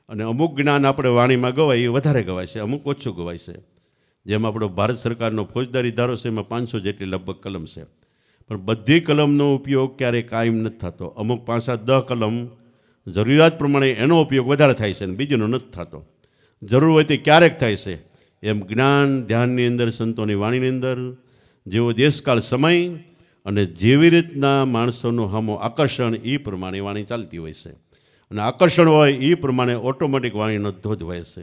S1: અને અમુક જ્ઞાન આપણે વાણીમાં ગવાય એ વધારે ગવાય છે, અમુક ઓછું ગવાય છે. જેમ આપણો ભારત સરકારનો ફોજદારી ધારો છે, એમાં 500 જેટલી લગભગ કલમ છે, પણ બધી કલમનો ઉપયોગ ક્યારેય કાયમ નથી થતો. અમુક 5-10 કલમ જરૂરિયાત પ્રમાણે એનો ઉપયોગ વધારે થાય છે અને બીજોનો નથી થતો. જરૂર હોય તે ક્યારેક થાય છે. એમ જ્ઞાન ધ્યાનની અંદર, સંતોની વાણીની અંદર જેવો દેશકાળ સમય અને જેવી રીતના માણસોનું હામો આકર્ષણ એ પ્રમાણે વાણી ચાલતી હોય છે. અને આકર્ષણ હોય એ પ્રમાણે ઓટોમેટિક વાણીનો ધોધ વહે છે.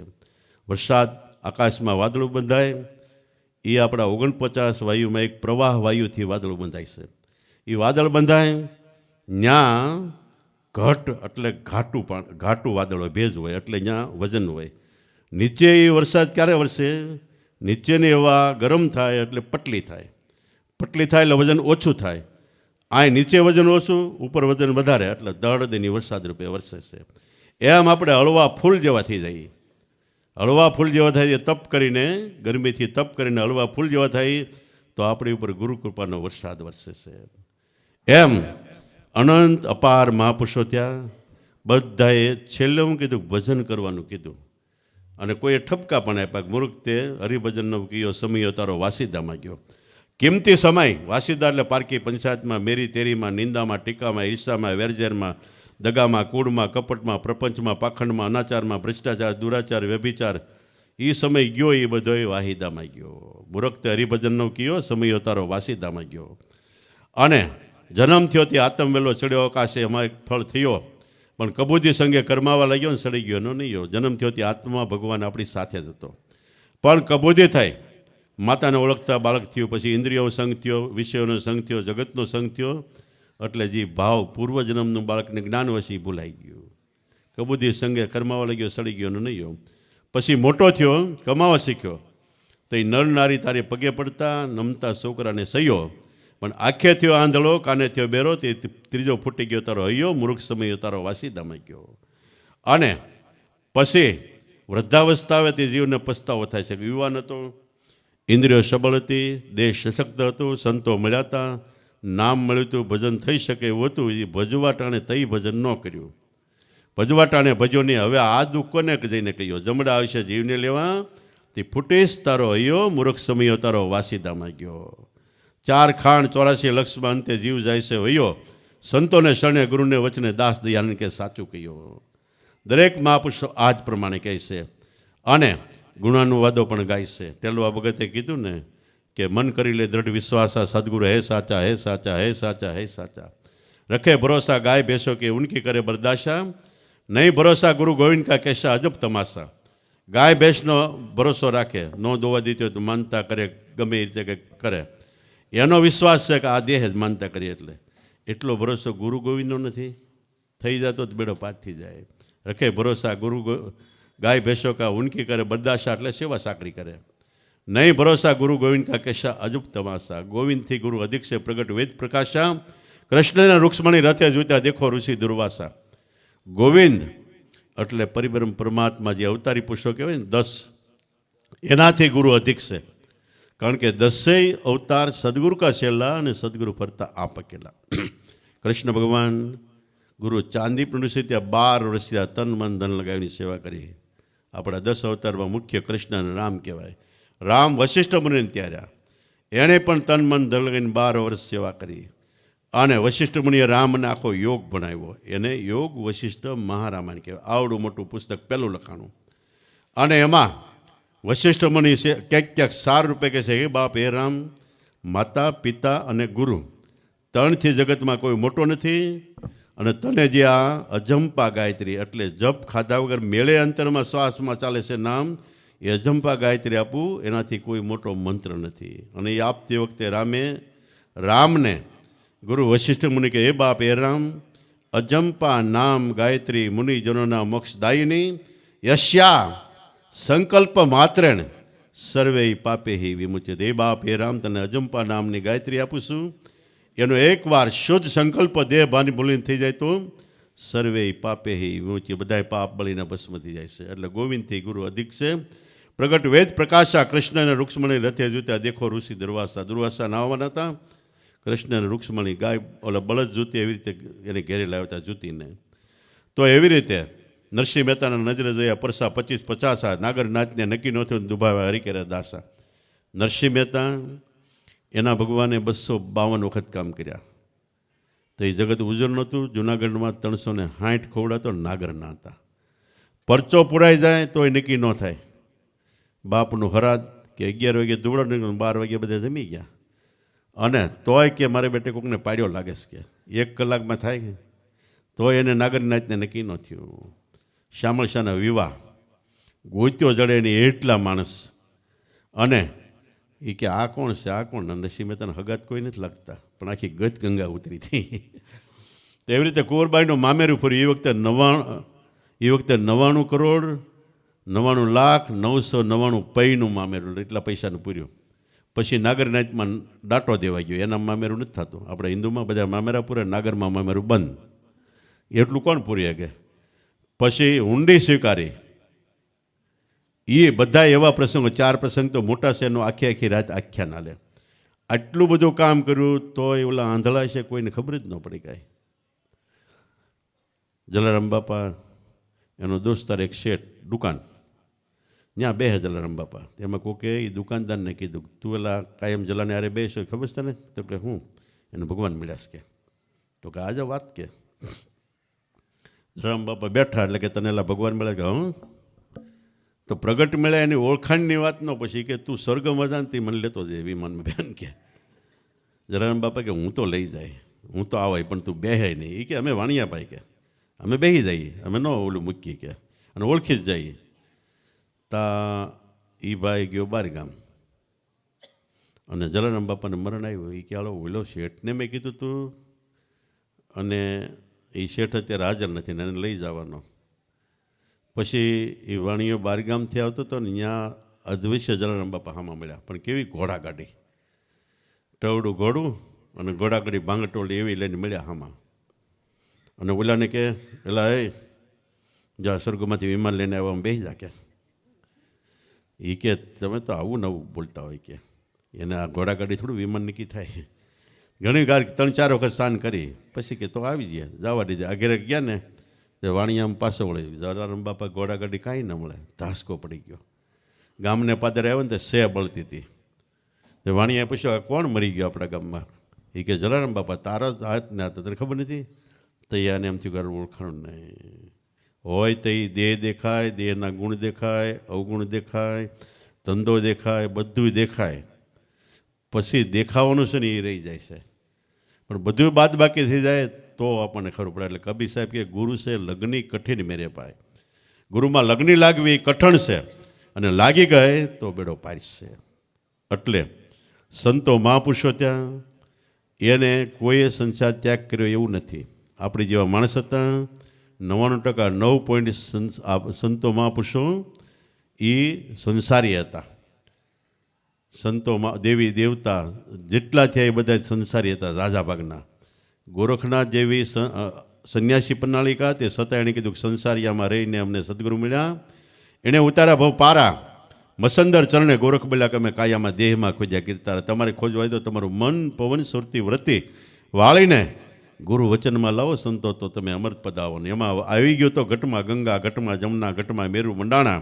S1: વરસાદ, આકાશમાં વાદળું બંધાય, એ આપણા 49 વાયુમાં એક પ્રવાહ વાયુથી વાદળું બંધાય છે. એ વાદળ બંધાય ત્યાં ઘટ એટલે ઘાટું વાદળ હોય, ભેજ હોય એટલે ત્યાં વજન હોય. નીચે એ વરસાદ ક્યારે વરસે, નીચેની હવા ગરમ થાય એટલે પટલી થાય, પટલી થાય એટલે વજન ઓછું થાય. આ નીચે વજન ઓછું, ઉપર વજન વધારે, એટલે દળદની વરસાદ રૂપે વરસે છે. એમ આપણે હળવા ફૂલ જેવા થઈ જઈએ. હળવા ફૂલ જેવા થાય, તપ કરીને, ગરમીથી તપ કરીને હળવા ફૂલ જેવા થાય તો આપણી ઉપર ગુરુ કૃપાનો વરસાદ વરસે છે. એમ અનંત અપાર મહાપુરુષો ત્યાં બધાએ છેલ્લે હું કીધું, ભજન કરવાનું કીધું. અને કોઈએ ઠપકા પણ આપ્યા, મૂર્ખ તે હરિભજનનો કયો સમયો તારો વાસીદામાં ગયો. કિંમતી સમય, વાસીદા એટલે પારકી પંચાયતમાં, મેરી તેરીમાં, નિંદામાં, ટીકામાં, ઈર્ષામાં, વેરઝેરમાં, દગામાં, કૂળમાં, કપટમાં, પ્રપંચમાં, પાખંડમાં, અનાચારમાં, ભ્રષ્ટાચાર, દુરાચાર, વ્યભિચાર, એ સમય ગયો, એ બધોય વાહિદામાં ગયો. મૂર્ખ તે હરિભજનનો કયો સમયો તારો વાસીદામાં ગયો. અને જન્મ થયો તે આતમવેલો ચડ્યો આકાશે, એમાં એક ફળ થયો, પણ કબૂદી સંગે કરમાવા લાગ્યો ને સડી ગયો નહીં ગયો. જન્મ થયો તે આત્મા ભગવાન આપણી સાથે જ હતો, પણ કબૂદી થાય, માતાને ઓળખતા બાળક થયું, પછી ઇન્દ્રિયો સંગ થયો, વિષયોનો સંગ થયો, જગતનો સંગ થયો, એટલે જે ભાવ પૂર્વજન્મનું બાળકને જ્ઞાન વશે એ ભૂલાઈ ગયું. કબૂદી સંગે કરમાવા લાગ્યો, સડી ગયો નહીં ગયો. પછી મોટો થયો, કમાવા શીખ્યો, તો એ નર નારી તારે પગે પડતા નમતા છોકરાને સહ્યો, પણ આંખે થયો આંધળો, કાને થયો બેરો, તે ત્રીજો ફૂટી ગયો તારો હૈયો, મૂર્ખ સમયો તારો વાસીદામાં ગયો. અને પછી વૃદ્ધાવસ્થા આવે તે જીવને પસ્તાવો થાય છે કે યુવાન હતો, ઇન્દ્રિયો સબળ હતી, દેહ સશક્ત હતું, સંતો મળ્યા હતા, નામ મળ્યું હતું, ભજન થઈ શકે એવું હતું, એ ભજવા ટાણે તઈ ભજન ન કર્યું. ભજવા ટાણે ભજો નહીં. હવે આ દુઃખ કોને જઈને કહ્યો, જમડા આવશે જીવને લેવા, તે ફૂટેશ તારો હૈયો, મૂર્ખ સમયો તારો વાસીદામાં ગયો. 4 ખાંડ 84 લક્ષમાં અંતે જીવ જાય છે વયો, સંતોને શરણે ગુરુને વચને દાસ દયાનંદ કે સાચું કહ્યું. દરેક મહાપુરુષો આ જ પ્રમાણે કહે છે. અને ગુણાનુવાદો પણ ગાય છે. ટેલવા ભગતે કીધું ને કે મન કરી લે દ્રઢ વિશ્વાસા, સદગુરુ હે સાચા, હે સાચા, હે સાચા, હે સાચા, રખે ભરોસા ગાય ભેંસો કે ઉનકી કરે બરદાશા, નહીં ભરોસા ગુરુ ગોવિંદ કા કેસા અજબ તમાશા. ગાય ભેંસનો ભરોસો રાખે, ન દોવા દીધી હોય તો માનતા કરે, ગમે એ રીતે કંઈક કરે, એનો વિશ્વાસ છે કે આ દેહ જ માનતા કરીએ એટલો ભરોસો ગુરુ ગોવિંદનો નથી. થઈ જતો જ બેડો પાર થઈ જાય. રખે ભરોસા ગુરુ ગાય ભેંસો કા ઉનકી કરે બરદાશા, એટલે સેવા સાકરી કરે. નહીં ભરોસા ગુરુ ગોવિંદ કા કેસા અજબ તમાશા. ગોવિંદથી ગુરુ અધિક છે પ્રગટ વેદ પ્રકાશા. કૃષ્ણના રૂક્ષ્મણી રથે જોતા દેખો ઋષિ દુર્વાસા. ગોવિંદ એટલે પરિબ્રહ્મ પરમાત્મા, જે અવતારી પુરુષો કહેવાય ને 10, એનાથી ગુરુ અધિક છે. કારણ કે 10 અવતાર સદગુરુ કા છેલ્લા અને સદગુરુ ફરતા આ પકેલા. કૃષ્ણ ભગવાન ગુરુ ચાંદી પંડુસી ત્યાં 12 વર્ષ ત્યાં તન મન ધન લગાવીની સેવા કરી. આપણા 10 અવતારમાં મુખ્ય કૃષ્ણ અને રામ કહેવાય. રામ વશિષ્ઠ મુનિને ત્યાર્યા, એણે પણ તન મન ધન લગાવીને 12 વર્ષ સેવા કરી. અને વશિષ્ઠ મુનિએ રામને આખો યોગ ભણાવ્યો. એને યોગ વશિષ્ઠ મહારામાયણ કહેવાય. આવડું મોટું પુસ્તક પહેલું લખાણું. અને એમાં વશિષ્ઠ મુનિ ક્યાંક 4 રૂપે કહે છે, હે બાપ હે રામ, માતા પિતા અને ગુરુ 3થી જગતમાં કોઈ મોટો નથી. અને તને જે આ અજંપા ગાયત્રી, એટલે જપ ખાધા વગર મેળે અંતરમાં શ્વાસમાં ચાલે છે નામ, એ અજંપા ગાયત્રી આપવું એનાથી કોઈ મોટો મંત્ર નથી. અને એ આપતી વખતે રામને ગુરુ વશિષ્ઠ મુનિ કે, હે બાપ હે રામ, અજંપા નામ ગાયત્રી મુનિજનોના મોક્ષદાયિની, યશ્યા સંકલ્પ માત્રેણ સર્વે પાપે હિ વિમુચ્યતે. હે બાપ હે રામ, તને અજંપા નામની ગાયત્રી આપું છું. એનો એકવાર શુદ્ધ સંકલ્પ દેહ ભાની ભૂલીને થઈ જાય તો સર્વે પાપે હિ વિમુચ્ય, બધા પાપ બળીને ભસ્મ થઈ જાય છે. એટલે ગોવિંદથી ગુરુ અધિક છે. પ્રગટ વેદ પ્રકાશા. કૃષ્ણને રૂક્ષ્મણી રથે જોતા દેખો ઋષિ દુર્વાસા. દુર્વાસા નાવાના હતા. કૃષ્ણ અને રૂક્ષ્મણી ગાય ઓલા બળદ જૂતી એવી રીતે એને ઘેરી લાવ્યા હતા જૂતીને. તો એવી રીતે નરસિંહ મહેતાના નજરે જોયા પરસા 25-50 નાગરનાથને નક્કી ન થયું, દુભાવ્યા હરિકેરા દાસા. નરસિંહ મહેતા એના ભગવાને 252 વખત કામ કર્યા. તો એ જગત ઉજર નહોતું. જુનાગઢમાં 360 ખોવડાતો નાગરના હતા. પરચો પુરાઈ જાય તો એ નક્કી ન થાય. બાપનું હરાદ કે 11 વાગે દુબળો નીકળ્યો, 12 વાગે બધા જમી ગયા. અને તોય કે મારે બેટે કોકને પાડ્યો લાગે છે કે 1 કલાકમાં થાય કે, તોય એને નાગરનાથને નક્કી ન થયું. શામળ શાહના વિવાહ ગોત્યો જડે એની એટલા માણસ. અને એ કે આ કોણ છે, આ કોણ? નરસિંહ મહેતાને હગાત કોઈ નથી લાગતા, પણ આખી ગત ગંગા ઉતરી હતી. તો એવી રીતે કુંવરબાઈનું મામેરું ફર્યું. એ વખતે 99 કરોડ 99 લાખ 999 પૈનું મામેરું, એટલા પૈસાનું પૂર્યું. પછી નાગરનાથમાં દાટો દેવાઈ ગયો, એના મામેરું નથી થતું. આપણે હિન્દુમાં બધા મામેરા પૂરે, નાગરમાં મામેરું બંધ. એટલું કોણ પૂરી શકે? પછી હુંડી સ્વીકારી. એ બધા એવા પ્રસંગો, 4 પ્રસંગ તો મોટા છે, એનો આખી રાત આખ્યાન હાલે. આટલું બધું કામ કર્યું તો એ ઓલા આંધળા છે, કોઈને ખબર જ ન પડી કાંઈ. જલારામ બાપા એનો દોસ્તાર એક શેઠ દુકાન, ત્યાં 2 જલારામ બાપા. તેમાં કોકે એ દુકાનદારને કીધું, તું એલા કાયમ જલાને અરે બેસો ખબર છે તને? તો કે હું? એને ભગવાન મળ્યા છે કે. તો કે આજે વાત કે જલારામ બાપા બેઠા એટલે કે તને એલા ભગવાન મળ્યા કે? હું તો પ્રગટ મળ્યા એની ઓળખાણની વાત ન પછી કે તું સ્વર્ગમાં જા ને તે મને લેતો જાય વિમાનમાં બેન કે. જલારામ બાપા કે હું તો લઈ જાય, હું તો આવાય, પણ તું બેહાય નહીં. એ કે અમે વાણિયાભાઈ કે અમે બેસી જઈએ, અમે ન ઓલું મૂકીએ કે, અને ઓળખી જ જઈએ. તા એ ભાઈ ગયો 12 ગામ અને જલારામ બાપાને મરણ આવ્યું. એ કે હાલો ઓલો શેઠને મેં કીધું તું, અને એ શેઠ અત્યારે હાજર નથી ને એને લઈ જવાનો. પછી એ વાણીઓ 12 ગામથી આવતો હતો ને, ત્યાં અદ્વૈશ્ય જલારામ બાપા હામાં મળ્યા. પણ કેવી ઘોડાગાડી, ટવડું ઘોડું અને ઘોડાગાડી ભાંગટોળી એવી લઈને મળ્યા હામાં. અને ઓલાને કે એલા એ જ્યાં સ્વર્ગમાંથી વિમાન લઈને આવવામાં બેસી જા કે. એ કે તમે તો આવું નવું બોલતા હોય કે, એને આ ઘોડાગાડી થોડું વિમાન નીકી થાય. ઘણી વાર 3-4 વખત સ્નાન કરી પછી કે તો આવી ગયા, જવા દીધે. આગળ ગયા ને તે વાણિયામ પાછો વળી. જલારામ બાપા ઘોડાગાડી કાંઈ ન મળે, ધાસકો પડી ગયો. ગામને પાદરે આવ્યો ને તે સે બળતી હતી. તે વાણિયાએ પૂછ્યું કોણ મરી ગયો આપણા ગામમાં? એ કે જલારામ બાપા. તારા હાથ ને હતા, તને ખબર નથી? તો એને એમથી ઘર ઓળખાણ નહીં હોય. તો એ દેહ દેખાય, દેહના ગુણ દેખાય, અવગુણ દેખાય, ધંધો દેખાય, બધું દેખાય. પછી દેખાવાનું છે ને એ રહી જાય છે. પણ બધું બાદ બાકી થઈ જાય તો આપણને ખબર પડે. એટલે કબીર સાહેબ કે ગુરુ છે લગ્ની કઠિન મેરે પાય. ગુરુમાં લગ્ની લાગવી કઠણ છે, અને લાગી ગઈ તો બેડો પાડશે. એટલે સંતો મહાપુરુષો ત્યાં એને કોઈએ સંસાર ત્યાગ કર્યો એવું નથી. આપણી જેવા માણસ હતા 99.9 સંતો મહાપુરુષો એ સંસારી હતા. સંતોમાં દેવી દેવતા જેટલા થયા એ બધા સંસારી હતા રાજા ભાગના. ગોરખનાથ જેવી સંન્યાસી પ્રણાલિકા તે છતાં એણે કીધું કે સંસારિયામાં રહીને અમને સદગુરુ મળ્યા. એણે ઉતારા ભાવ પારા મસંદર ચરણે ગોરખ બોલ્યા કે અમે કાયામાં દેહમાં ખોજ્યા કીર્તારા. તમારે ખોજવા હોય તો તમારું મન પવન સુરતી વૃત્તિ વાળીને ગુરુ વચનમાં લાવો સંતો તો તમે અમૃત પદ આવો. ને એમાં આવી ગયો તો ઘટમાં ગંગા, ઘટમાં જમના, ઘટમાં મેરુ મંડાણા,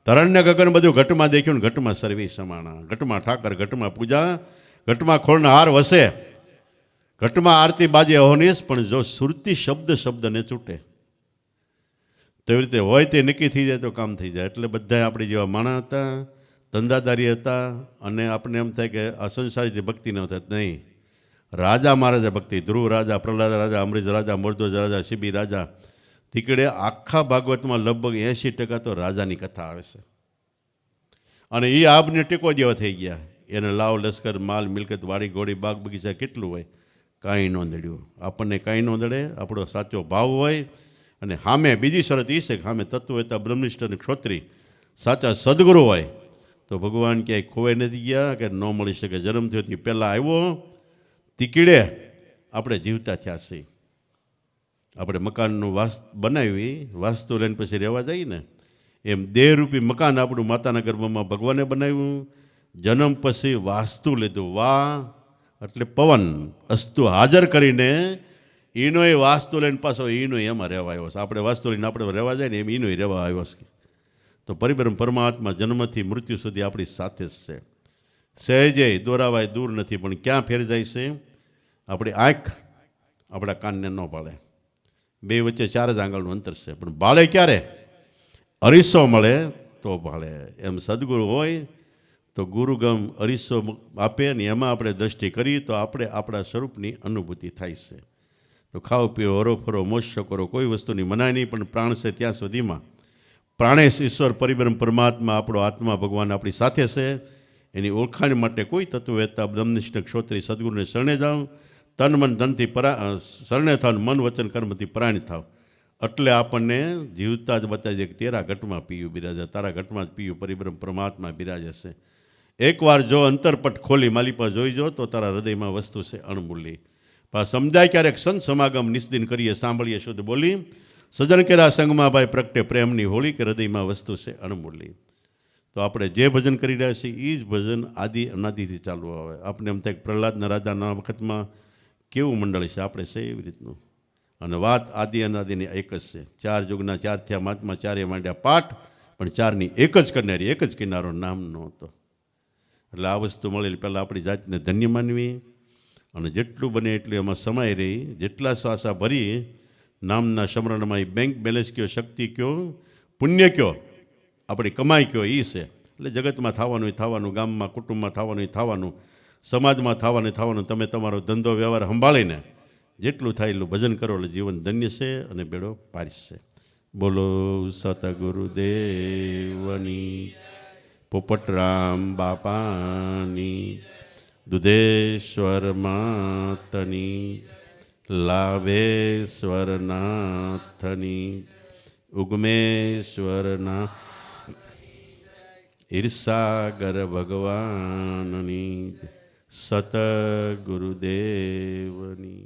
S1: તરણ્ય ગગન બધું ઘટમાં દેખ્યું ને ઘટમાં સર્વે સમાણા. ઘટમાં ઠાકર, ઘટમાં પૂજા, ઘટમાં ખોળના હાર વસે, ઘટમાં આરતી બાજે અહોનીશ. પણ જો સુરતી શબ્દને છૂટે તેવી રીતે હોય તે નક્કી થઈ જાય તો કામ થઈ જાય. એટલે બધા આપણે જેવા માણા હતા, ધંધાદારી હતા, અને આપણને એમ થાય કે આ સંસારી ભક્તિ ન થાય. નહીં, રાજા મહારાજા ભક્તિ, ધ્રુવ રાજા, પ્રહલાદ રાજા, અમરીશ રાજા, મોરધોજ રાજા, શિબી રાજા, તીકડે આખા ભાગવતમાં લગભગ 80% તો રાજાની કથા આવે છે. અને એ આબને ટેકો જેવા થઈ ગયા. એને લાવ લશ્કર, માલ મિલકત, વાડી ઘોડી, બાગ બગીચા કેટલું હોય, કાંઈ ન નડ્યું. આપણને કાંઈ ન નડે, આપણો સાચો ભાવ હોય. અને સામે બીજી શરત એ છે કે સામે તત્વવેતા, બ્રહ્મનિષ્ઠ અને ક્ષોત્રી સાચા સદગુરુ હોય તો ભગવાન ક્યાંય ખોવાઈ નથી ગયા કે ન મળી શકે. જન્મ થયો તે પહેલાં આવ્યો, તીકીડે આપણે જીવતા થયા છીએ. આપણે મકાનનું બનાવી વાસ્તુ લઈને પછી રહેવા જઈએ ને, એમ દેહરૂપી મકાન આપણું માતાના ગર્ભમાં ભગવાને બનાવ્યું. જન્મ પછી વાસ્તુ લીધું. વાહ એટલે પવન, અસ્તુ હાજર કરીને એનો એ વાસ્તુ લઈને પાછો એનો એમાં રહેવા આવ્યો છે. આપણે વાસ્તુ લઈને આપણે રહેવા જાય ને એમ એનો રહેવા આવ્યો છે. તો પરિબ્રહ્મ પરમાત્મા જન્મથી મૃત્યુ સુધી આપણી સાથે જ છે. સહેજે દોરાવાય દૂર નથી, પણ ક્યાં ફેર જાય છે? આપણી આંખ આપણા કાનને ન ભાળે. બે વચ્ચે 4 જ આંગળનું અંતર છે, પણ ભાળે ક્યારે? અરીસો મળે તો ભાળે. એમ સદગુરુ હોય તો ગુરુગમ અરીસો આપે ને એમાં આપણે દ્રષ્ટિ કરીએ તો આપણે આપણા સ્વરૂપની અનુભૂતિ થાય છે. તો ખાઓ પીઓ, હરો ફરો, મોજ કરો, કોઈ વસ્તુની મનાય નહીં, પણ પ્રાણ છે ત્યાં સુધીમાં પ્રાણેશ ઈશ્વર પરિબ્રહ્મ પરમાત્મા આપણો આત્મા ભગવાન આપણી સાથે છે. એની ઓળખાણ માટે કોઈ તત્વવેતા, બ્રહ્મનિષ્ઠ, ક્ષોત્રી સદગુરુને શરણે જાઓ. તન મન ધનથી શરણે થાવ, મન વચન કર્મથી પરાણી થાવ. એટલે આપણને જીવતા જ બતાવી કે તેરા ઘટમાં પીયું બિરાજે, તારા ઘટમાં જ પીયું પરિબ્રહ્મ પરમાત્મા બિરાજે છે. એકવાર જો અંતરપટ ખોલી માલી પર જોઈ જો તો તારા હૃદયમાં વસ્તુ છે અણમૂલ્ય. સમજાય ક્યારેક સંત સમાગમ નિસ્દિન કરીએ, સાંભળીએ શુદ્ધ બોલી, સજન કેરા સંગમાં ભાઈ પ્રગટે પ્રેમની હોળી, કે હૃદયમાં વસ્તુ છે અણમૂલ્ય. તો આપણે જે ભજન કરી રહ્યા છીએ એ જ ભજન આદિ અનાદિથી ચાલુ આવે. આપણે એમ થાય કે પ્રહલાદના રાજાના વખતમાં કેવું મંડળ છે, આપણે છે એવી રીતનું. અને વાત આદિ અનાદિની એક જ છે. 4 યુગના 4 થયા મહાત્મા, 4 માંડ્યા પાઠ, પણ 4ની એક જ કરનારી, એક જ કિનારો નામ નહોતો. એટલે આ વસ્તુ મળેલી પહેલાં આપણી જાતને ધન્ય માનવી, અને જેટલું બને એટલું એમાં સમાઈ રહી. જેટલા શ્વાસા ભરી નામના સ્મરણમાં એ બેંક બેલેન્સ કયો, શક્તિ કયો, પુણ્ય કયો, આપણી કમાઈ કયો એ છે. એટલે જગતમાં થવાનું થવાનું, ગામમાં કુટુંબમાં થવાનું થવાનું, સમાજમાં થવાનું. તમે તમારો ધંધો વ્યવહાર સંભાળીને જેટલું થાય એટલું ભજન કરો એટલે જીવન ધન્ય છે અને બેડો પારશે. બોલો સતગુરુદેવની, પોપટરામ બાપાની, દુધેશ્વર માતની, લાભેશ્વર નાથની, ઉગમેશ્વર નાથ, ઈર્ષાગર ભગવાનની, સતગુરુદેવની.